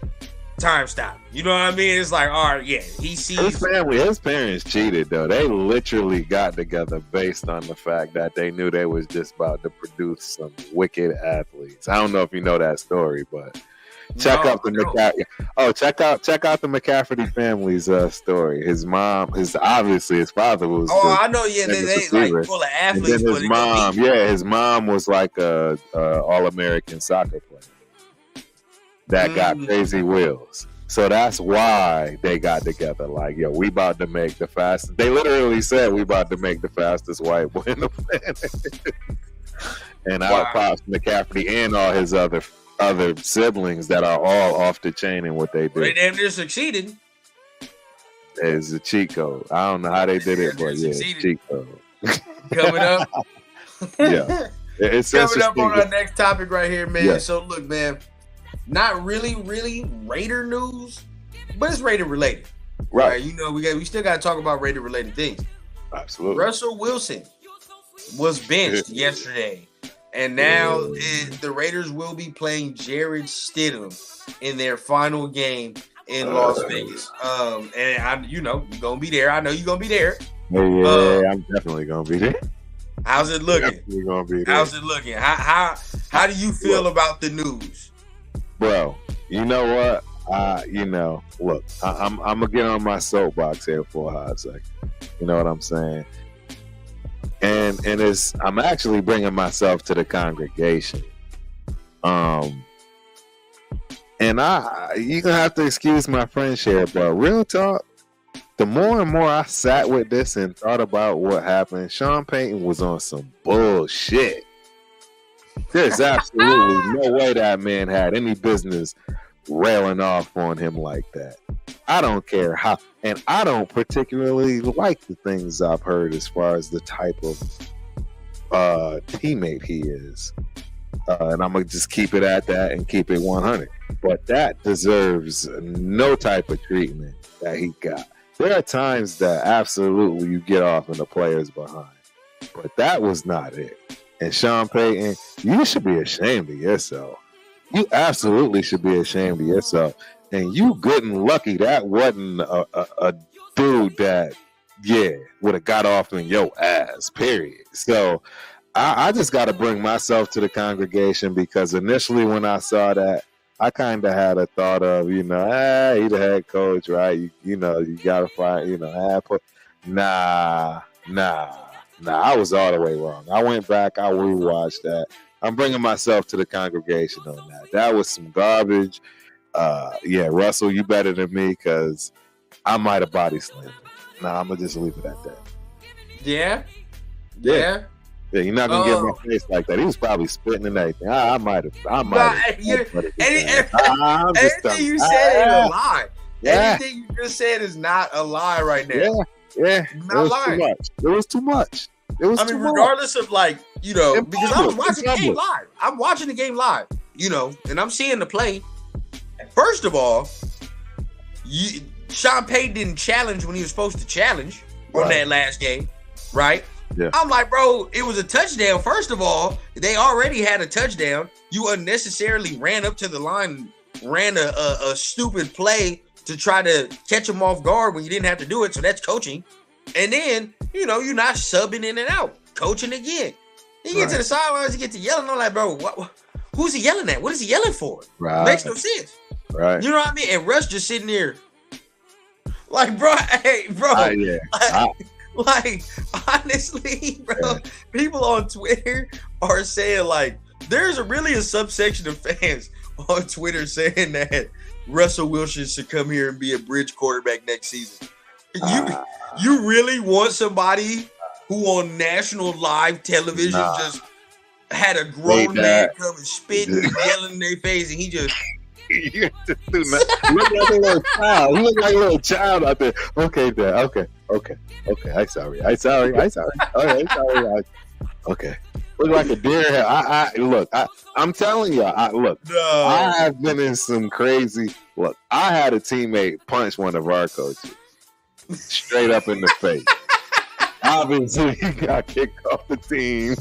time stop. You know what I mean? It's like, all right, yeah, he sees his parents cheated though. They literally got together based on the fact that they knew they was just about to produce some wicked athletes. I don't know if you know that story, but check out the McCaffrey family's story. His mom, his father was. I know. Yeah, they like full of athletes. And then his mom was like a All-American soccer player that got crazy wheels. So that's why they got together. Like, yo, we about to make the fastest. They literally said we about to make the fastest white boy in the planet. And our pops McCaffrey and all his other siblings that are all off the chain in what they do. They damn near succeeded. It's a cheat code. I don't know how they did it, but it's cheat code. Coming up. Yeah. It's coming up on our next topic right here, man. Yeah. So look, man, not really Raider news, but it's Raider related. Right. You know, we still got to talk about Raider related things. Absolutely. Russell Wilson was benched yesterday. And now the Raiders will be playing Jarrett Stidham in their final game in Las Vegas. And you're gonna be there. I know you're gonna be there. Yeah, I'm definitely gonna be there. How's it looking? Definitely gonna be there. How's it looking? How do you feel about the news, bro? You know what? Look, I'm gonna get on my soapbox here for a hot second. You know what I'm saying? And I'm actually bringing myself to the congregation. And you're gonna have to excuse my French here, but real talk, the more and more I sat with this and thought about what happened, Sean Payton was on some bullshit. There's absolutely no way that man had any business railing off on him like that. I don't care how, and I don't particularly like the things I've heard as far as the type of teammate he is. And I'm going to just keep it at that and keep it 100. But that deserves no type of treatment that he got. There are times that absolutely you get off in the players behind. But that was not it. And Sean Payton, you should be ashamed of yourself. You absolutely should be ashamed of yourself. And you good and lucky that wasn't a dude that, would have got off in your ass, period. So I just got to bring myself to the congregation because initially when I saw that, I kind of had a thought of, he the head coach, right? You got to find, Nah. I was all the way wrong. I went back, I rewatched that. I'm bringing myself to the congregation on that. That was some garbage. Russell, you better than me because I might have body slammed him. Nah, I'm going to just leave it at that. Yeah, you're not going to get my face like that. He was probably spitting and everything. I might have. Anything you said ain't a lie. Anything you just said is not a lie right now. Yeah. Not lying. It was too much. Regardless of because I was watching the game live. I'm watching the game live, and I'm seeing the play. First of all, Sean Payton didn't challenge when he was supposed to challenge on that last game, right? Yeah. I'm like, bro, it was a touchdown. First of all, they already had a touchdown. You unnecessarily ran up to the line, ran a stupid play to try to catch them off guard when you didn't have to do it. So that's coaching. And then, you're not subbing in and out. Coaching again. You get to the sidelines, you get to yelling. I'm like, bro, who's he yelling at? What is he yelling for? Right. Makes no sense. Right. You know what I mean? And Russ just sitting there. Like, bro, hey, bro. Like, honestly, bro, people on Twitter are saying, like, there's really a subsection of fans on Twitter saying that Russell Wilson should come here and be a bridge quarterback next season. You really want somebody who on national live television just had a grown man come and spitting and yelling in their face, and he just... You just do not. You look like a little child. You look like a little child out there. Okay, Dad. Okay. I'm sorry. All right, sorry. Okay. Look like a deer. I'm telling you. I have been in some crazy. Look, I had a teammate punch one of our coaches straight up in the face. Obviously, he got kicked off the team.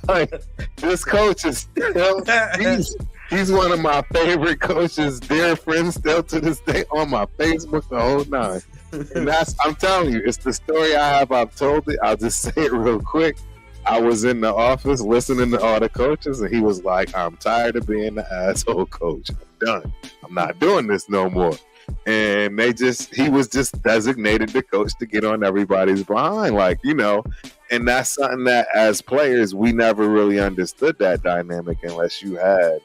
Like, this coach is still, he's one of my favorite coaches, dear friends, still to this day on my Facebook, the whole nine. And I'm telling you, it's the story I have. I've told it. I'll just say it real quick. I was in the office listening to all the coaches, and he was like, I'm tired of being the asshole coach. I'm done. I'm not doing this no more. And he was just designated the coach to get on everybody's behind, and that's something that as players, we never really understood that dynamic unless you had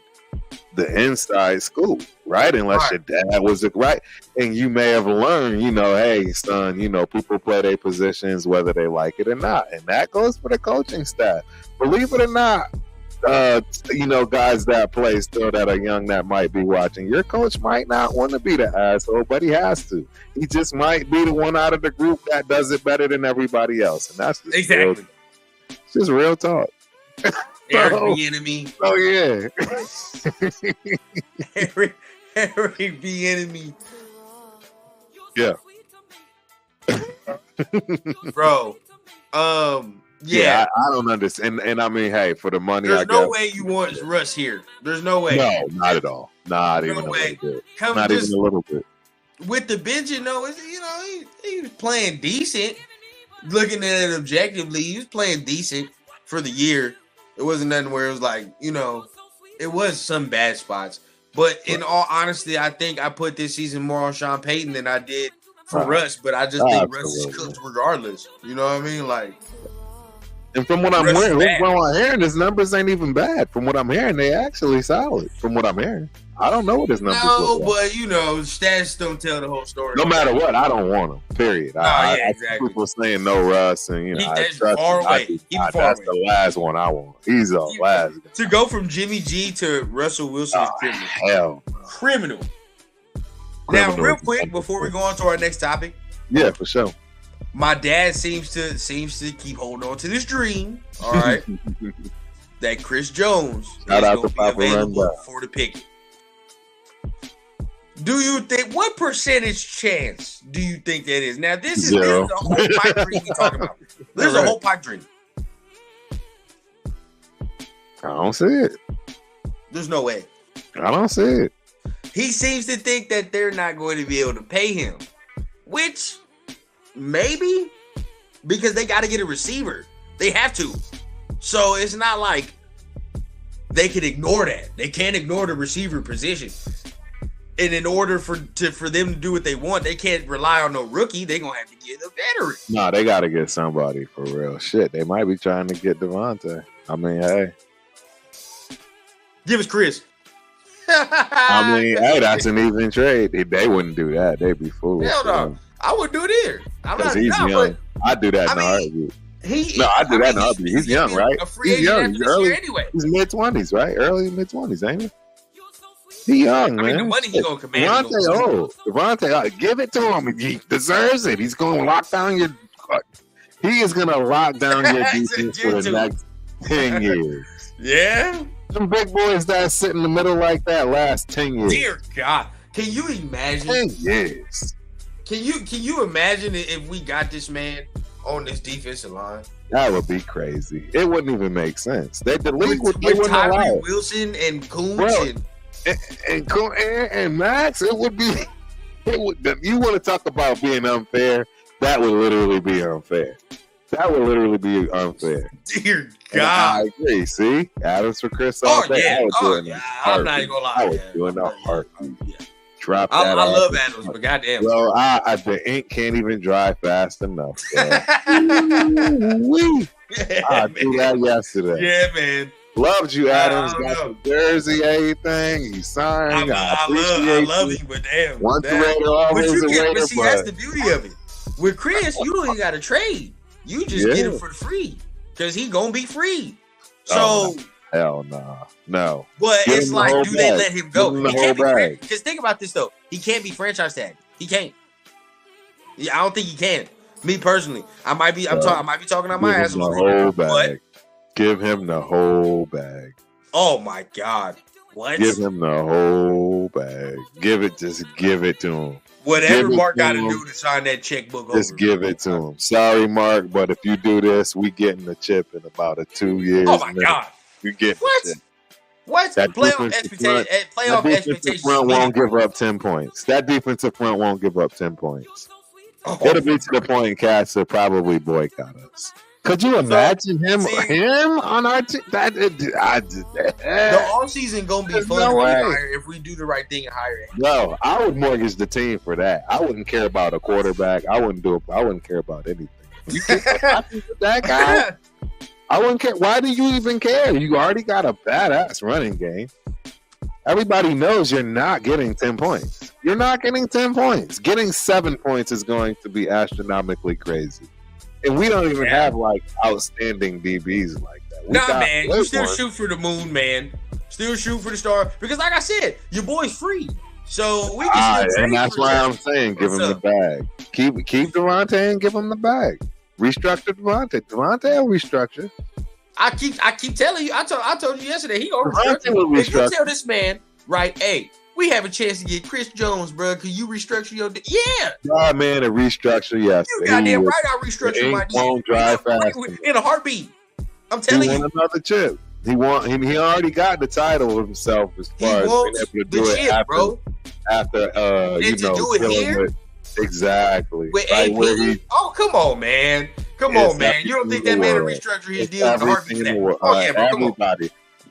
the inside scoop, right? Unless your dad was right. And you may have learned, hey, son, people play their positions whether they like it or not. And that goes for the coaching staff. Believe it or not, guys that play still that are young that might be watching, your coach might not want to be the asshole, but he has to. He just might be the one out of the group that does it better than everybody else. And that's just exactly. It's just real talk. Eric B. Enemy. Oh, yeah. Eric B. Enemy. Yeah. Bro. Yeah, I don't understand. And I mean, hey, for the money, there's no way you want Russ here. There's no way. No, not at all. Not even a little bit. Not even a little bit. With the benching, he was playing decent. Looking at it objectively, he was playing decent for the year. It wasn't nothing where it was like, it was some bad spots. But in all honesty, I think I put this season more on Sean Payton than I did for Russ. But I just think Russ is cooked regardless. You know what I mean? Like. And from what I'm hearing, his numbers ain't even bad. From what I'm hearing, they actually solid. From what I'm hearing, I don't know what his numbers. No, but stats don't tell the whole story. No matter what, I don't want him. Period. Exactly. People saying no Russ, and that's far away. That's the last one I want. He's the last. To go from Jimmy G to Russell Wilson is criminal. Hell, criminal. Now, real quick before we go on to our next topic. Yeah, for sure. My dad seems to keep holding on to this dream. All right, that Chris Jones is going to be available for the pick. Do you think what percentage chance do you think that is? Now this is a whole pipe dream we're talking about. There's a whole pipe dream. I don't see it. There's no way. I don't see it. He seems to think that they're not going to be able to pay him, which. Maybe because they got to get a receiver. They have to. So it's not like they can ignore that. They can't ignore the receiver position. And in order for them to do what they want, they can't rely on no rookie. They're going to have to get a veteran. No, they got to get somebody for real. Shit, they might be trying to get Devontae. I mean, hey. Give us Chris. I mean, hey, that's an even trade. They wouldn't do that. They'd be foolish. Hell no. I would do it here. He's young. I do that in a heartbeat. I do that in a heartbeat. He's young, right? He's young. He's early. Anyway. He's mid-20s, right? Early mid-20s, ain't he? He young, man. I mean, the money he's going to command. Devontae, give it to him. He deserves it. He's going to lock down your... He is going to lock down your defense for the next 10 years. Yeah? Some big boys that sit in the middle like that last 10 years. Dear God. Can you imagine? 10 years. Can you imagine if we got this man on this defensive line. That would be crazy. It wouldn't even make sense. The league With wouldn't allow Tyree it. Wilson and Coons Bro, and and Max, it would be. It would. You want to talk about being unfair? That would literally be unfair. That would literally be unfair. dear And I God. agree. See, Adams for Chris all Oh day. yeah. I would do Oh it in a yeah. I'm not even gonna lie. I was yeah. doing a heartbeat. Yeah. Drop I that. love ass. Adams, but goddamn. Bro, the ink can't even dry fast enough. Wee. I man. did that yesterday. Yeah, man. Loved you, Adams. I don't Got know. the jersey, everything. You signed. I I appreciate love you. you, but damn. Once a damn. Raider, always But you a get, Raider. but see, that's the beauty of it. With Chris, you don't even got to trade. You just get him Yeah. for the free because he gonna be free. Oh, So, Hell no. No. but Give it's him the like, whole do they bag. let him Give go? him the He can't be whole bag. because think about this though. He can't be franchise tag. He can't. Yeah, I don't think he can. Me personally, I might be. I might be talking on my Give ass. him the a whole little, bag. Give him the whole bag. Oh my God! What? Give him the whole bag. Just give it to him. Whatever give it Mark to got to him. do to sign that checkbook Just over. give it to him. Sorry, Mark, but if you do this, we getting the chip in about 2 years. Oh my man. God! We get What? the chip. What? That Playoff defensive expectations. That Playoff defensive expectations. front won't give up 10 points. That defensive front won't give up 10 points. Oh, It'll be to the point Cats will probably boycott us. Could you imagine him on our team? the offseason gonna be There's fun no way. if we do the right thing and hire him. No, I would mortgage the team for that. I wouldn't care about a quarterback. I wouldn't care about anything. You think that guy? I wouldn't care. Why do you even care? You already got a badass running game. Everybody knows you're not getting 10 points. You're not getting 10 points. Getting 7 points is going to be astronomically crazy. And we don't even have like outstanding DBs like that. We Nah, got man, good you still ones. shoot for the moon, man. Still shoot for the star because, like I said, your boy's free, so we can still. And trade that's for why him. I'm saying give him What's the up? bag. Keep Devontae and give him the bag. Restructure Devontae. Devontae will restructure. I keep telling you. I told you yesterday. He gonna Devontae will restructure. If you restructure. tell this man, right? Hey, we have a chance to get Chris Jones, bro. Can you restructure your? Yeah, God, man, a restructure. Yes, you goddamn right. I The restructure ink my won't dry fast. in a heartbeat. I'm He telling you. want another chip. He already got the title of himself as He far as being wants able to the do it chip, bro. after And to do it dealing here? with- exactly. With Like AP? where he- Oh, come on, man. Come It's on, man. You don't think that everything man in will the restructure his it's deal with the everything heartbeat? in the for that? world. Oh yeah, bro. Come on.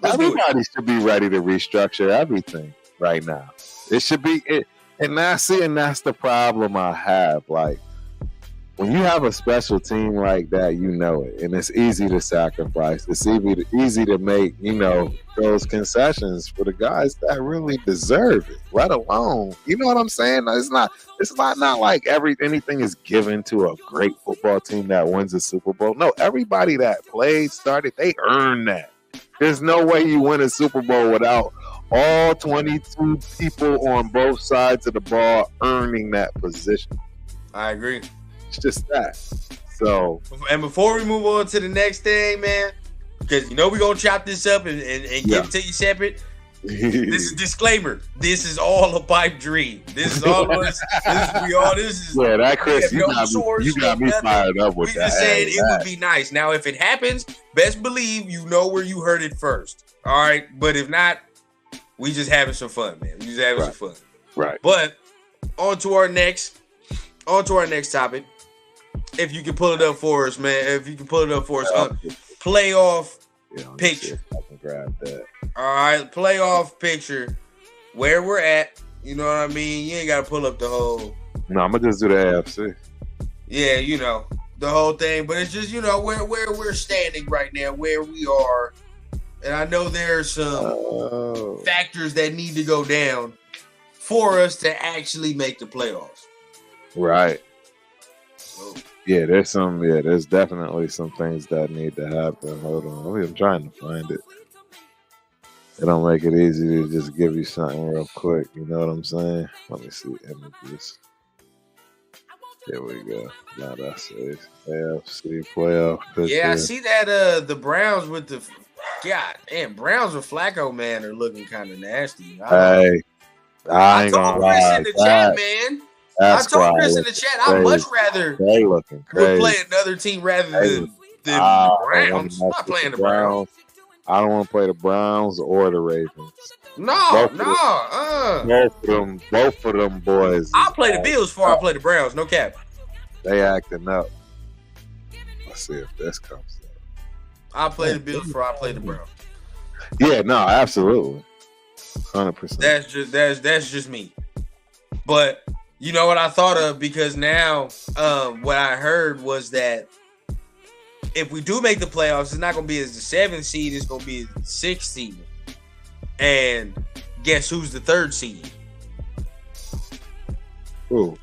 Let's do it. Everybody should be ready to restructure everything right now. It should be it, and that's the problem I have. Like when you have a special team like that, you know it, and it's easy to sacrifice. It's easy to make those concessions for the guys that really deserve it. Let alone, you know what I'm saying? It's not like anything is given to a great football team that wins a Super Bowl. No, everybody that started, they earned that. There's no way you win a Super Bowl without all 22 people on both sides of the ball earning that position. I agree. It's just that. So, And before we move on to the next thing, man, because we're gonna chop this up and give it to you separate. This is disclaimer. This is all a pipe dream. This is all us. This is yeah, that Chris, we you have no source, got me nothing. fired up with We that. just saying Hey, it would be nice. Now, if it happens, best believe you know where you heard it first. All right, but if not, we just having some fun, man. We just having some fun. right. But on to our next topic. If you can pull it up for us, man. If you can pull it up for us, playoff Yeah, let me picture. see if I can grab that. All right, playoff picture. Where we're at. You know what I mean? You ain't got to pull up the whole. No, I'm gonna just do the AFC. Yeah, the whole thing. But it's just where we're standing right now, where we are. And I know there's some factors that need to go down for us to actually make the playoffs. Right. So, Yeah, there's definitely some things that need to happen. Hold on. I'm trying to find it. It don't make it easy to just give you something real quick. You know what I'm saying? Let me see images. There we go. Now that's it. AFC playoff picture. yeah, I see that the Browns with the Browns with Flacco, man, are looking kind of nasty. Hey, I ain't told gonna Chris lie. in the chat, man. That I told squad Chris in the looking chat, I'd much crazy. rather They looking would crazy. play another team rather Crazy. than the I don't wanna Browns. mess Not with playing the Browns. I don't want to play the Browns or the Ravens. No. Both of them boys. I'll play the Bills before I play the Browns. No cap. They acting up. Let's see if this comes up. I'll play the Bills before I play the Browns. Yeah, no, absolutely. 100%. That's just me. But you know what I thought of, because now what I heard was that if we do make the playoffs, it's not going to be as the 7th seed, it's going to be the 6th seed. And guess who's the 3rd seed? Ooh.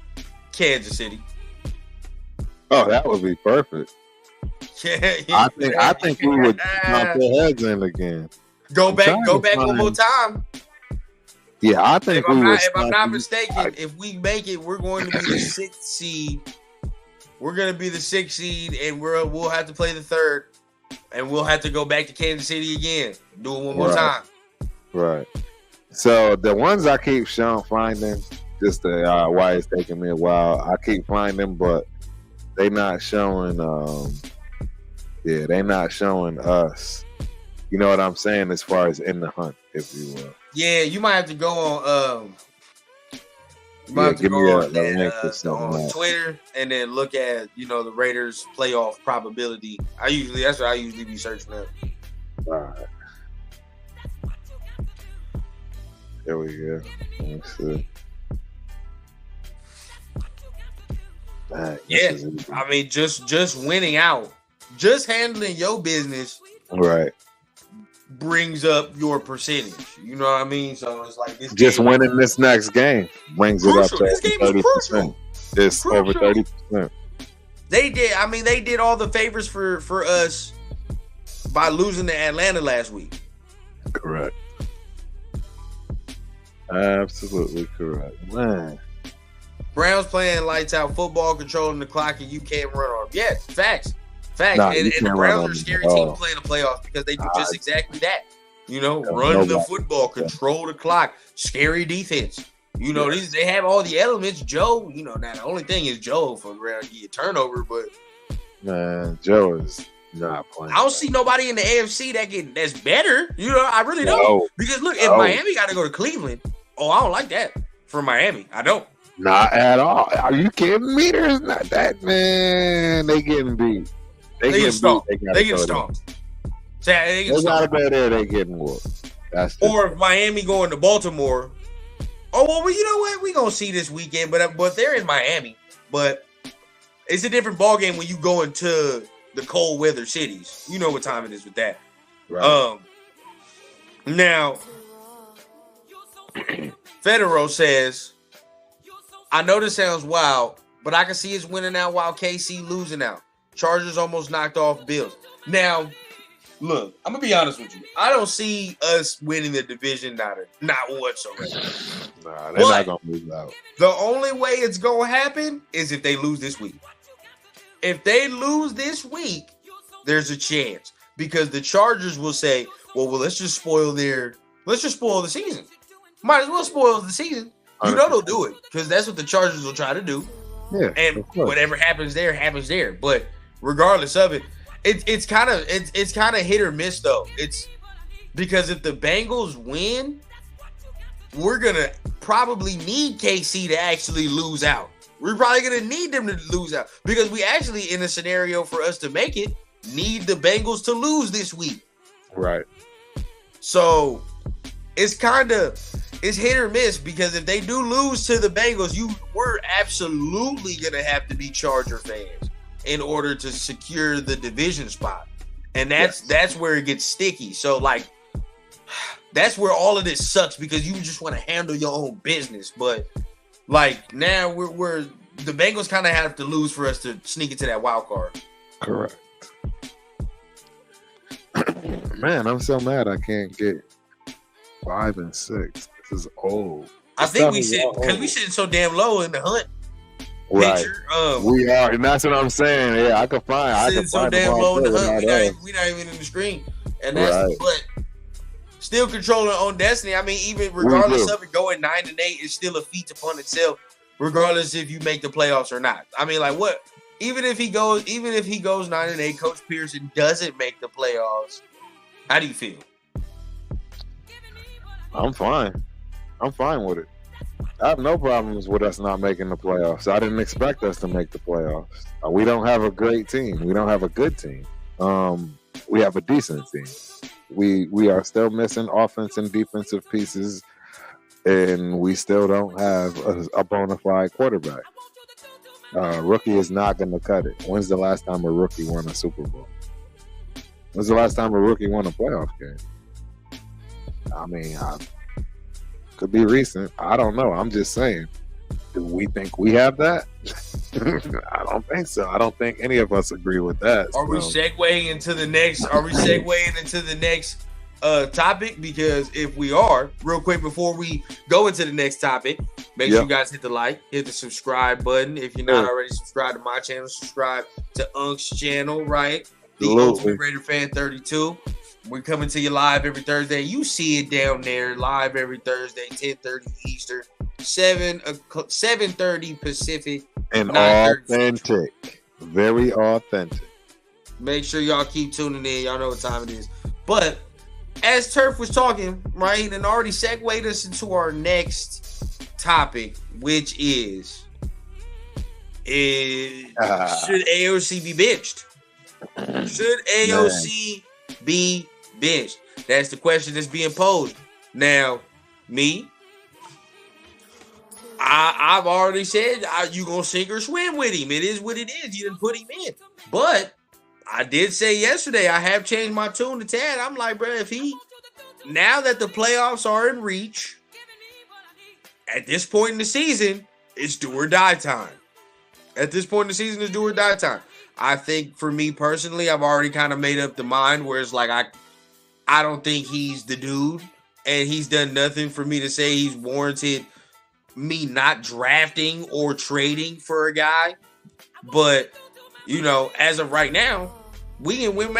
Kansas City. Oh, that would be perfect. Yeah. I think we would knock their heads in again. Go back one more time. Yeah, I think if I'm not mistaken, if we make it, we're going to be the 6th seed. We're going to be the 6th seed, and we'll have to play the 3rd, and we'll have to go back to Kansas City again. Do it one more time. Right. So the ones I keep finding, just why it's taking me a while, I keep finding, but they not showing. They not showing us. You know what I'm saying, as far as in the hunt, if you will. Yeah, you might have to go on. Give me a link on Twitter, and then look at the Raiders playoff probability. That's what I usually be searching up. All right. There we go. Let's see. Man, yeah, I mean, just winning out, just handling your business, right, brings up your percentage. You know what I mean? So it's like this. Just winning this next game brings it up to this game 30%. It's over 30%. They did. I mean, they did all the favors for us by losing to Atlanta last week. Correct. Absolutely correct, man. Browns playing lights out football, controlling the clock, and you can't run on them. Yeah, facts. Nah, and the Browns are a scary team playing the playoffs because they do just exactly that. Run the football, control the clock, scary defense. They have all the elements. Joe, now the only thing is Joe for around to get turnover, but man, Joe is not playing. I don't see nobody in the AFC that's better. I really don't. Because look, if Miami got to go to Cleveland, I don't like that for Miami. I don't. Not at all. Are you kidding me? There's not that, man. They getting beat. They get stomped. They get stomped. They gotta go there. They getting whooped. Or if Miami going to Baltimore. Oh well, you know what? We gonna see this weekend, but they're in Miami. But it's a different ball game when you go into the cold weather cities. You know what time it is with that. Right. Now, Federer says, I know this sounds wild, but I can see us winning out while KC losing out. Chargers almost knocked off Bills. Now, look, I'm gonna be honest with you. I don't see us winning the division, not whatsoever. Nah, they're not gonna lose out. The only way it's gonna happen is if they lose this week. If they lose this week, there's a chance because the Chargers will say, "Well, let's just spoil the season. Might as well spoil the season." They'll do it because that's what the Chargers will try to do. Yeah, and whatever happens there happens there. But regardless of it, it's kind of hit or miss though. It's because if the Bengals win, we're gonna probably need KC to actually lose out. We're probably gonna need them to lose out because we actually, in a scenario for us to make it, need the Bengals to lose this week. Right. So it's hit or miss because if they do lose to the Bengals, we're absolutely gonna have to be Charger fans in order to secure the division spot, and that's where it gets sticky. So that's where all of this sucks because you just want to handle your own business, but now we're the Bengals kind of have to lose for us to sneak into that wild card. Correct. Man, I'm so mad I can't get 5 and 6. This is old. I think we should because we sitting so damn low in the hunt. Right. Picture, we are, and that's what I'm saying. Yeah, I can find. So damn low in the hunt. We're not even in the screen, and that's but still controlling on destiny. I mean, even regardless of it going 9-8, it's still a feat upon itself regardless if you make the playoffs or not. I mean, like what? Even if he goes 9-8, Coach Pearson doesn't make the playoffs. How do you feel? I'm fine. I'm fine with it. I have no problems with us not making the playoffs. I didn't expect us to make the playoffs. We don't have a great team. We don't have a good team. We have a decent team. We are still missing offense and defensive pieces, and we still don't have a bona fide quarterback. Rookie is not going to cut it. When's the last time a rookie won a Super Bowl? When's the last time a rookie won a playoff game? I mean, could be recent. I don't know. I'm just saying. Do we think we have that? I don't think so. I don't think any of us agree with that. Are we segueing into the next? Topic? Because if we are, real quick before we go into the next topic, make sure you guys hit the like, hit the subscribe button. If you're not already subscribed to my channel, subscribe to Unk's channel, right? The Ultimate Raider Fan 32. We're coming to you live every Thursday. You see it down there, live every Thursday, 10:30 Eastern, 7:30 Pacific, and authentic, very authentic. Make sure y'all keep tuning in. Y'all know what time it is. But as Turf was talking, right, and already segued us into our next topic, which is should AOC be benched? Should AOC be benched? That's the question that's being posed. Now, I've already said you gonna sink or swim with him. It is what it is. You didn't put him in. But I did say yesterday, I have changed my tune to Tad. I'm like, bro, now that the playoffs are in reach, at this point in the season, it's do or die time. At this point in the season, it's do or die time. I think for me personally, I've already kind of made up the mind where it's like I don't think he's the dude, and he's done nothing for me to say he's warranted me not drafting or trading for a guy. But you know, as of right now, we can win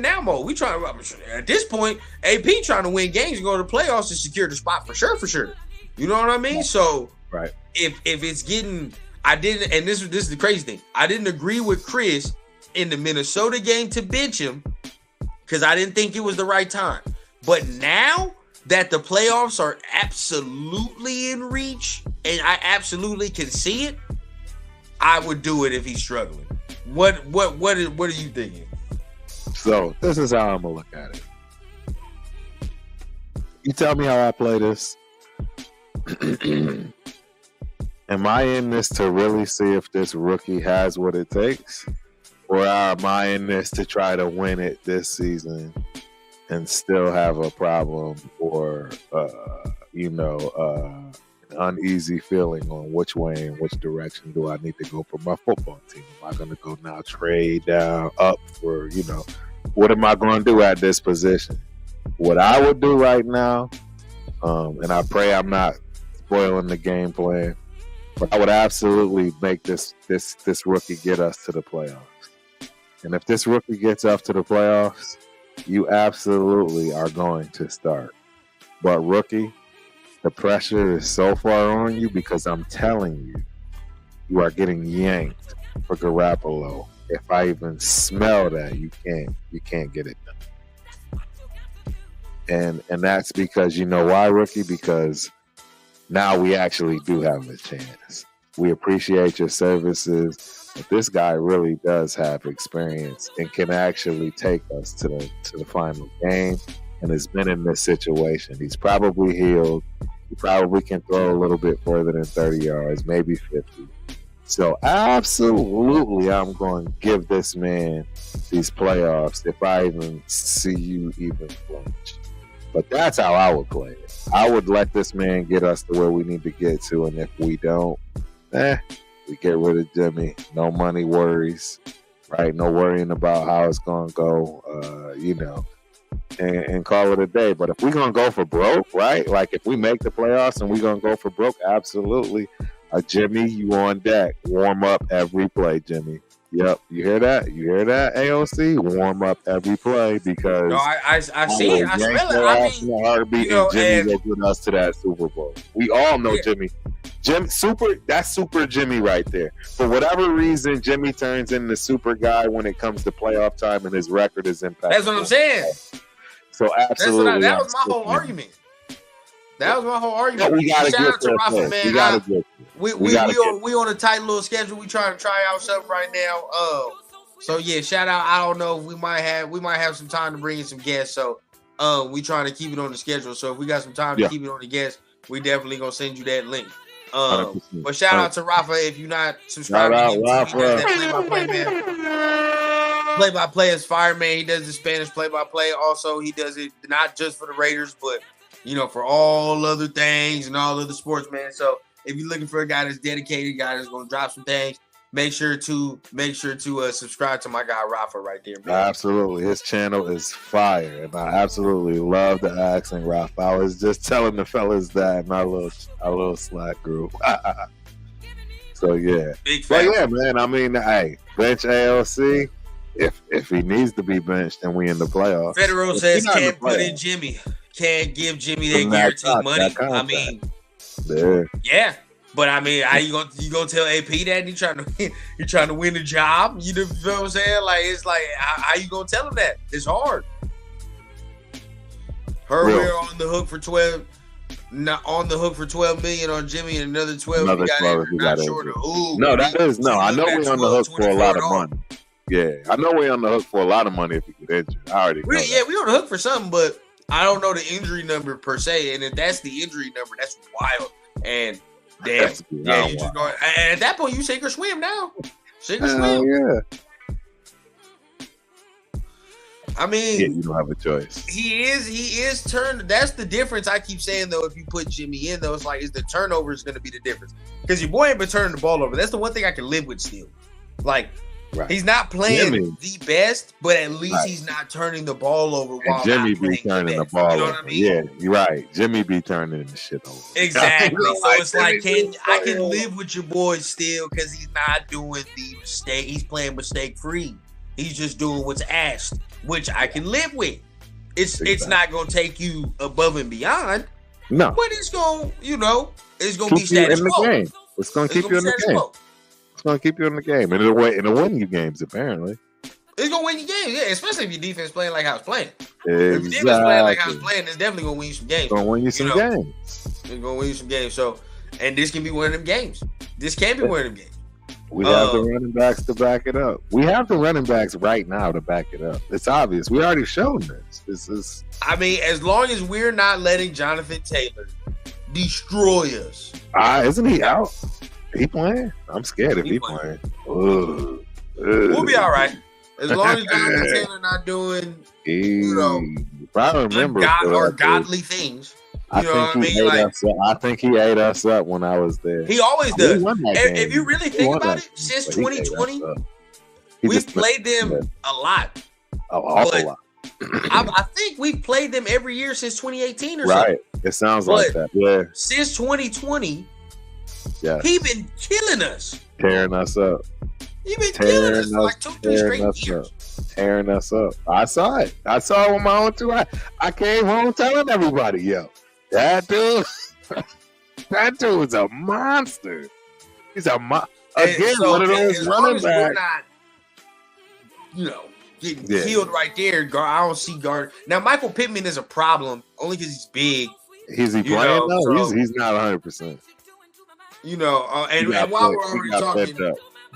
now mode. We trying at this point, AP trying to win games and go to the playoffs to secure the spot for sure. You know what I mean? So right, if it's getting. I didn't, and this is the crazy thing. I didn't agree with Chris in the Minnesota game to bench him because I didn't think it was the right time. But now that the playoffs are absolutely in reach and I absolutely can see it, I would do it if he's struggling. What are you thinking? So this is how I'm gonna look at it. You tell me how I play this. Am I in this to really see if this rookie has what it takes? Or am I in this to try to win it this season and still have a problem or, an uneasy feeling on which way and which direction do I need to go for my football team? Am I going to go now trade down up for, what am I going to do at this position? What I would do right now, and I pray I'm not spoiling the game plan, but I would absolutely make this rookie get us to the playoffs. And if this rookie gets up to the playoffs, you absolutely are going to start. But rookie, the pressure is so far on you because I'm telling you, you are getting yanked for Garoppolo. If I even smell that, you can't get it done. And that's because you know why, rookie? Because now we actually do have a chance. We appreciate your services, but this guy really does have experience and can actually take us to the final game and has been in this situation. He's probably healed. He probably can throw a little bit further than 30 yards, maybe 50. So absolutely, I'm going to give this man these playoffs if I even see you even flinch. But that's how I would play it. I would let this man get us to where we need to get to, and if we don't, we get rid of Jimmy. No money worries, right? No worrying about how it's going to go, and call it a day. But if we're going to go for broke, right? Like if we make the playoffs and we're going to go for broke, absolutely. Jimmy, you on deck. Warm up every play, Jimmy. Yep. You hear that? You hear that? AOC warm up every play because No, I see it. I smell it. I mean, heartbeat, you know, and Jimmy will get us to that Super Bowl. We all know Yeah. That's super Jimmy right there. For whatever reason, Jimmy turns into super guy when it comes to playoff time, and his record is impeccable. That's what I'm saying. So absolutely, that was my whole argument. That was my whole argument. But we gotta Shout get out to there Rafa, first. man. We gotta get there. We on a tight little schedule. We trying to try out something right now. So yeah, shout out. I don't know if we might have some time to bring in some guests. So we trying to keep it on the schedule. So if we got some time to keep it on the guests, we definitely gonna send you that link. 100%. But shout out to Rafa if you're not subscribed to YouTube. He does that play-by-play, man. Play-by-play is fire, man. He does the Spanish play-by-play. Also, he does it not just for the Raiders, but for all other things and all other sports, man. So if you're looking for a guy that's dedicated, guy that's gonna drop some things, make sure to subscribe to my guy Rafa right there, man. Absolutely, his channel is fire, and I absolutely love the accent, Rafa. I was just telling the fellas that in our little Slack group. So yeah, Big fan. But yeah, man. I mean, hey, bench AOC. If he needs to be benched, then we in the playoffs. Federal says can't put in Jimmy. Can't give Jimmy that guaranteed money. I mean, yeah. But I mean, how you gonna tell AP that you trying to win the job? You know what I'm saying? Like it's like how you gonna tell him that? It's hard. We're on the hook for 12. Not on the hook for 12 million on Jimmy and another 12. Another 12 you got short of. Ooh, no, that is no. I know we're on the hook for a lot of money. Yeah, I know we're on the hook for a lot of money if you get injured. I already know. Yeah, we're on the hook for something, but I don't know the injury number per se. And if that's the injury number, that's wild. And damn, yeah, you just going. And at that point, you sink or swim now. Sink or swim. Yeah. I mean, you don't have a choice. He is turned. That's the difference. I keep saying though, if you put Jimmy in, though, it's like is the turnover is going to be the difference because your boy ain't been turning the ball over. That's the one thing I can live with still. Like he's not playing the best, but at least he's not turning the ball over. While Jimmy be turning the ball over. You know what I mean? Yeah, you're right. Jimmy be turning the shit over. Exactly. So it's like I can live with your boy still because he's not doing the mistake. He's playing mistake free. He's just doing what's asked, which I can live with. It's not gonna take you above and beyond. No, but it's gonna be status quo. It's gonna keep you in the game. It's gonna keep you in the game, and it'll win you games. Apparently, it's gonna win you games. Yeah, especially if your defense playing like how it's playing. Exactly. If your defense playing like how it's playing, it's definitely gonna win you some games. It's gonna win you some games. It's gonna win you some games. So, and this can be one of them games. This can be one of them games. We have the running backs to back it up. We have the running backs right now to back it up. It's obvious. We already shown this. This is. I mean, as long as we're not letting Jonathan Taylor destroy us. Isn't he out? He playing? I'm scared if he playing. We'll be all right. As long as Jonathan Taylor not doing, I remember godly things. I think he ate us up when I was there. He always does. If you really think about it, since 2020, we've played them a lot. Awful lot. I think we've played them every year since 2018 or something. Right. It sounds like that. Yeah. Since 2020, he been killing us. Tearing us up. He been killing us for like 2-3 straight years. Tearing us up. I saw it. I saw it with my own two eyes. I came home telling everybody, that dude's a monster. He's a one of those running backs. We're not, getting killed right there. I don't see guard. Now, Michael Pittman is a problem only because he's big. Is he playing? No, he's not 100%. And while we're already talking,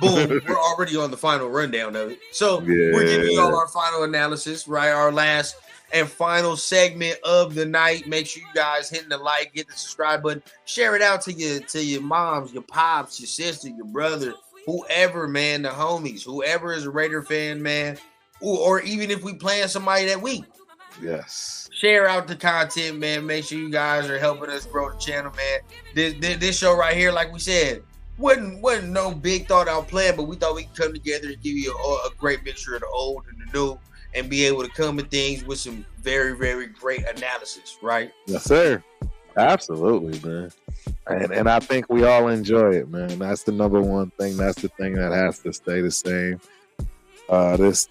boom, we're already on the final rundown of it. So we're giving you all our final analysis, right? Our last and final segment of the night. Make sure you guys hitting the like, hit the subscribe button, share it out to your moms, your pops, your sister, your brother, whoever, man, the homies, whoever is a Raider fan, man, or even if we playing somebody that week. Yes. Share out the content, man. Make sure you guys are helping us grow the channel, man. This show right here, like we said, wasn't no big thought out plan, but we thought we could come together and give you a great mixture of the old and the new, and be able to come at things with some very, very great analysis, right? Yes, sir. Absolutely, man. And I think we all enjoy it, man. That's the number one thing. That's the thing that has to stay the same. This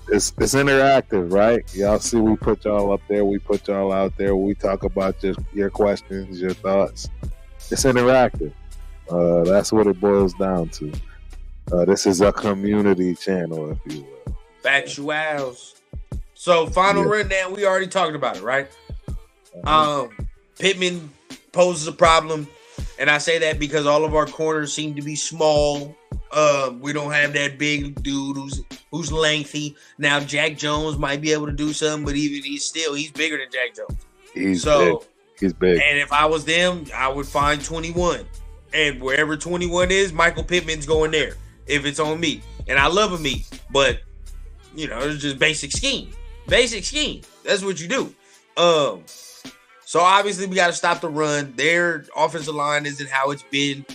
it's interactive, right? Y'all see, we put y'all up there, we put y'all out there. We talk about just your questions, your thoughts. It's interactive. That's what it boils down to. This is a community channel, if you will. Factuals. So final rundown, we already talked about it, right? Pittman poses a problem, and I say that because all of our corners seem to be small. We don't have that big dude who's lengthy. Now Jack Jones might be able to do something, but even he's bigger than Jack Jones. He's big. And if I was them, I would find 21. And wherever 21 is, Michael Pittman's going there. If it's on me. And I love me, but it's just basic scheme. Basic scheme. That's what you do. So obviously we got to stop the run. Their offensive line isn't how it's been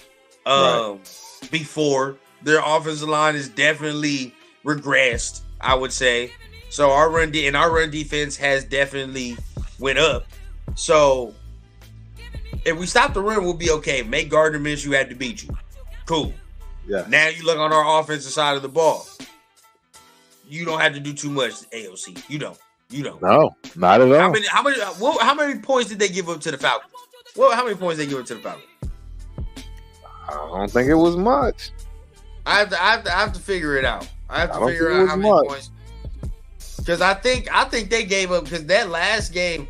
before. Their offensive line is definitely regressed, I would say. So our run defense has definitely went up. So if we stop the run, we'll be okay. Make Gardner Minshew had to beat you. Cool. Yeah. Now you look on our offensive side of the ball. You don't have to do too much, AOC. You don't. No, not at all. How many points did they give up to the Falcons? How many points did they give up to the Falcons? I don't think it was much. I have to figure it out. I have to figure out how many points. Because I think they gave up, because that last game,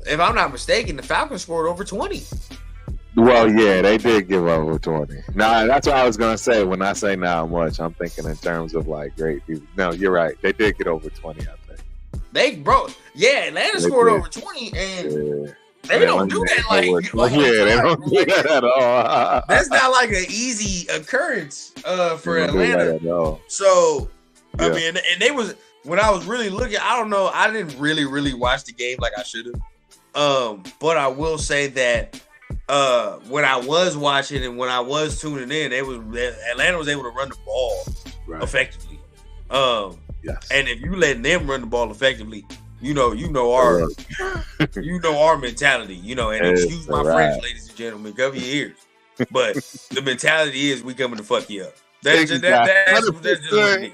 if I'm not mistaken, the Falcons scored over 20. Well, yeah, they did give up over 20. Now, that's what I was going to say. When I say not much, I'm thinking in terms of like great people. No, you're right. They did get over 20, I think. Atlanta scored over 20, and they don't do that they don't do that at all. That's not like an easy occurrence for Atlanta. So, I mean, and they was, when I was really looking, I don't know, I didn't really watch the game like I should have. But I will say that when I was watching and when I was tuning in, Atlanta was able to run the ball effectively. Yes. And if you letting them run the ball effectively, you know our our mentality, and excuse my French, ladies and gentlemen, cover your ears. But the mentality is we coming to fuck you up. That's just what it is.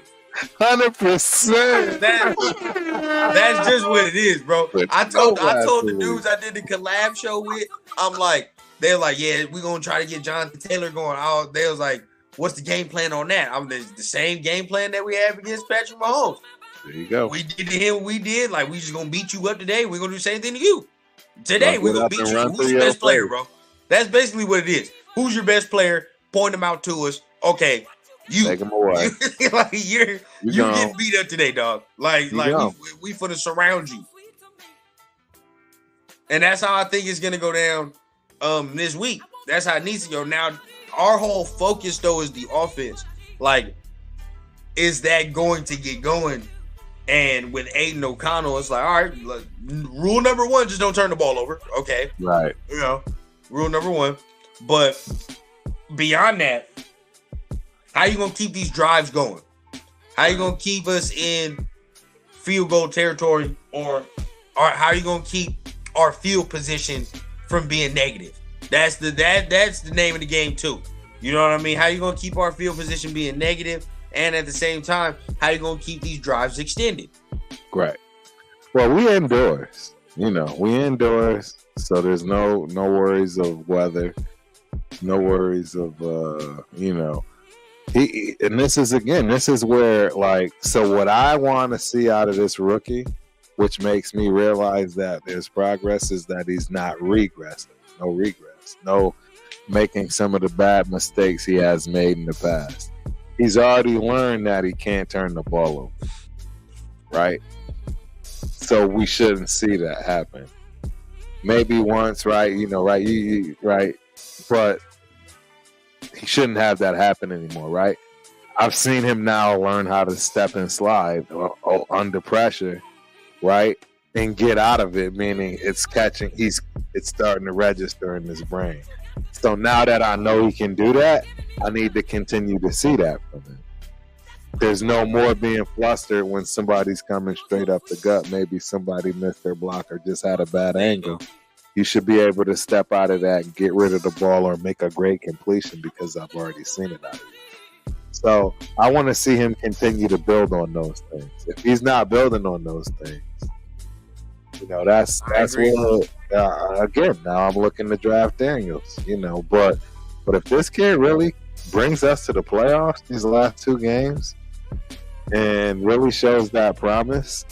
100%. That's just what it is, bro. I told the dudes I did the collab show with, I'm like, they're like, yeah, we're gonna try to get Jonathan Taylor going. They was like, what's the game plan on that? The same game plan that we have against Patrick Mahomes. There you go. We did to him. We did. Like, we just gonna beat you up today. We're gonna do the same thing to you. Today, we're gonna beat you. Who's your best player, bro? That's basically what it is. Who's your best player? Point them out to us. Okay, you. Take them away. Like you getting beat up today, dog. Like we finna surround you. And that's how I think it's gonna go down this week. That's how it needs to go. Now, our whole focus though is the offense. Like, is that going to get going? And with Aiden O'Connell, it's like, all right, rule number one, just don't turn the ball over. Okay. Right. Rule number one. But beyond that, how you going to keep these drives going? How you going to keep us in field goal territory? Or how you going to keep our field position from being negative? That's the name of the game too. You know what I mean? How you going to keep our field position being negative? And at the same time, how you gonna keep these drives extended? Right. Well, we indoors. We indoors, so there's no worries of weather, no worries of and this is where, like, so what I want to see out of this rookie, which makes me realize that there's progress, is that he's not regressing. No regress. No making some of the bad mistakes he has made in the past. He's already learned that he can't turn the ball over, right? So we shouldn't see that happen. Maybe once, right? Right? But he shouldn't have that happen anymore, right? I've seen him now learn how to step and slide under pressure, right? And get out of it, meaning it's starting to register in his brain. So now that I know he can do that, I need to continue to see that from him. There's no more being flustered when somebody's coming straight up the gut. Maybe somebody missed their block or just had a bad angle. you should be able to step out of that and get rid of the ball or make a great completion because I've already seen it out of you. So I want to see him continue to build on those things. If he's not building on those things, that's where again, now I'm looking to draft Daniels, but if this kid really brings us to the playoffs these last 2 games and really shows that promise,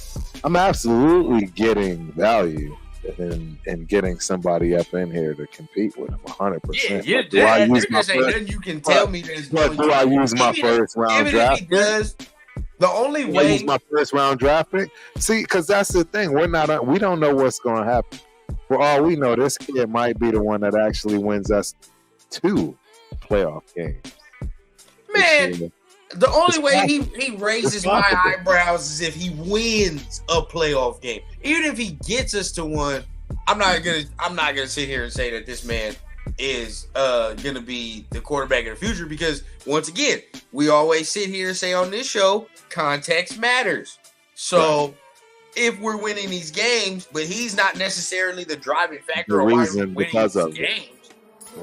I'm absolutely getting value in getting somebody up in here to compete with him 100%. Yeah, there just ain't nothing you can tell me that's going to do. I use my first round draft pick? The only way use my first round draft pick. See, because that's the thing. We don't know what's going to happen. For all we know, this kid might be the one that actually wins us 2 playoff games. Man, the only way he raises my eyebrows is if he wins a playoff game. Even if he gets us to one, I'm not gonna sit here and say that this man is gonna be the quarterback in the future, because once again, we always sit here and say on this show, context matters. So if we're winning these games, but he's not necessarily the driving factor of why we're winning these games,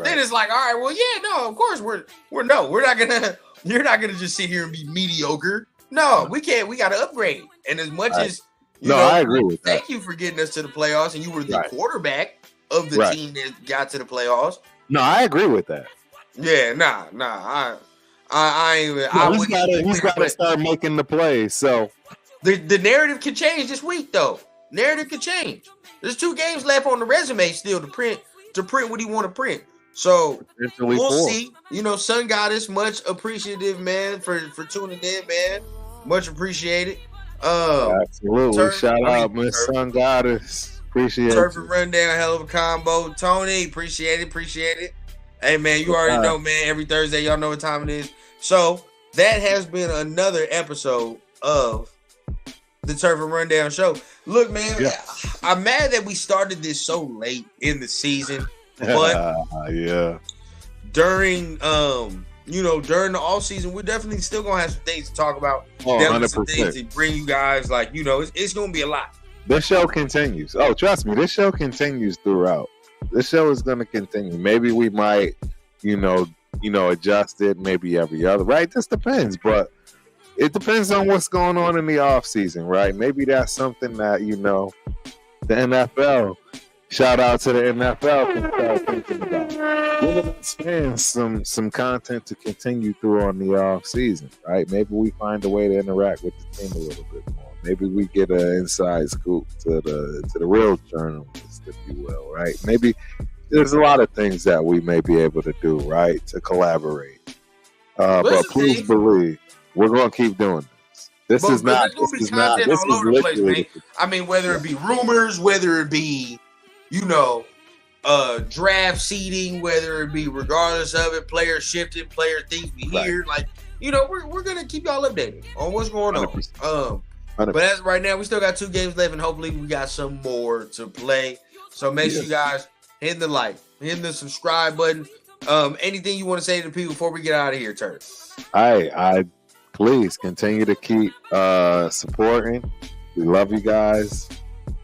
then it's like, all right, well, yeah, no, of course we're not gonna. You're not gonna just sit here and be mediocre. No, we can't. We got to upgrade. And as much as I agree with that. Thank you for getting us to the playoffs, and you were the quarterback of the team that got to the playoffs. No, I agree with that. Yeah, I ain't even. He's got to start making the plays. So the narrative can change this week, though. Narrative can change. There's 2 games left on the resume still to print what he want to print. So we'll see. Sun Goddess, much appreciative, man, for tuning in, man. Much appreciated. Absolutely. Shout out, Miss Sun Goddess. Appreciate it. Turf Rundown, hell of a combo. Tony, appreciate it. Hey, man, you already know, man. Every Thursday, y'all know what time it is. So that has been another episode of the Turf Rundown show. Look, man, I'm mad that we started this so late in the season. But during during the off season, we're definitely still gonna have some things to talk about. Some things to bring you guys, it's gonna be a lot. This show continues. Oh, trust me, this show continues throughout. This show is gonna continue. Maybe we might, adjust it, maybe every other. Right, this depends, but it depends on what's going on in the off season, right? Maybe that's something that the NFL. Shout out to the NFL. Can start thinking about. We're gonna expand some content to continue through on the off season, right? Maybe we find a way to interact with the team a little bit more. Maybe we get an inside scoop to the real journalist, if you will, right? Maybe there's a lot of things that we may be able to do, right, to collaborate. But please believe we're gonna keep doing this. This is literally. I mean, whether it be rumors, whether it be draft seeding, whether it be regardless of it, players shifting, player things we hear, we're gonna keep y'all updated on what's going on. 100%. But as of right now, we still got 2 games left, and hopefully we got some more to play. So make sure you guys hit the like, hit the subscribe button. Anything you want to say to the people before we get out of here, Turk? I please continue to keep supporting. We love you guys.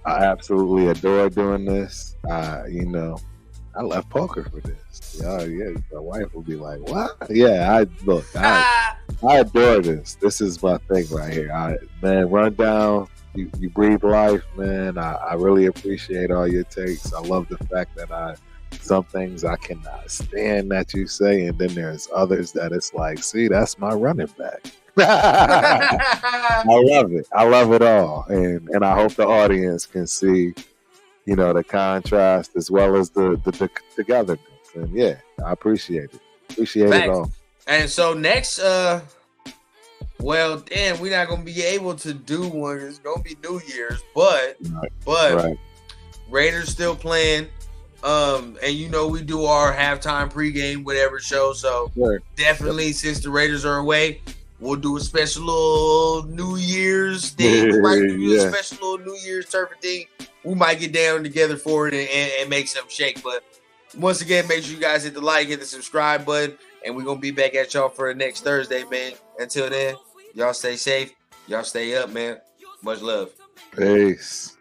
I absolutely adore doing this. I left poker for this. My wife will be like, "What?" Yeah, I adore this. This is my thing right here. Rundown. You breathe life, man. I really appreciate all your takes. I love the fact that some things I cannot stand that you say, and then there's others that it's like, see, that's my running back. I love it. I love it all, and I hope the audience can see, the contrast as well as the togetherness. And I appreciate it. Appreciate it all. And so next, we're not gonna be able to do one. It's gonna be New Year's, but Raiders still playing. And we do our halftime pregame, whatever show. So definitely, since the Raiders are away, we'll do a special little New Year's thing. We might do a special little New Year's turf thing. We might get down together for it and make something shake. But once again, make sure you guys hit the like, hit the subscribe button, and we're going to be back at y'all for the next Thursday, man. Until then, y'all stay safe. Y'all stay up, man. Much love. Peace.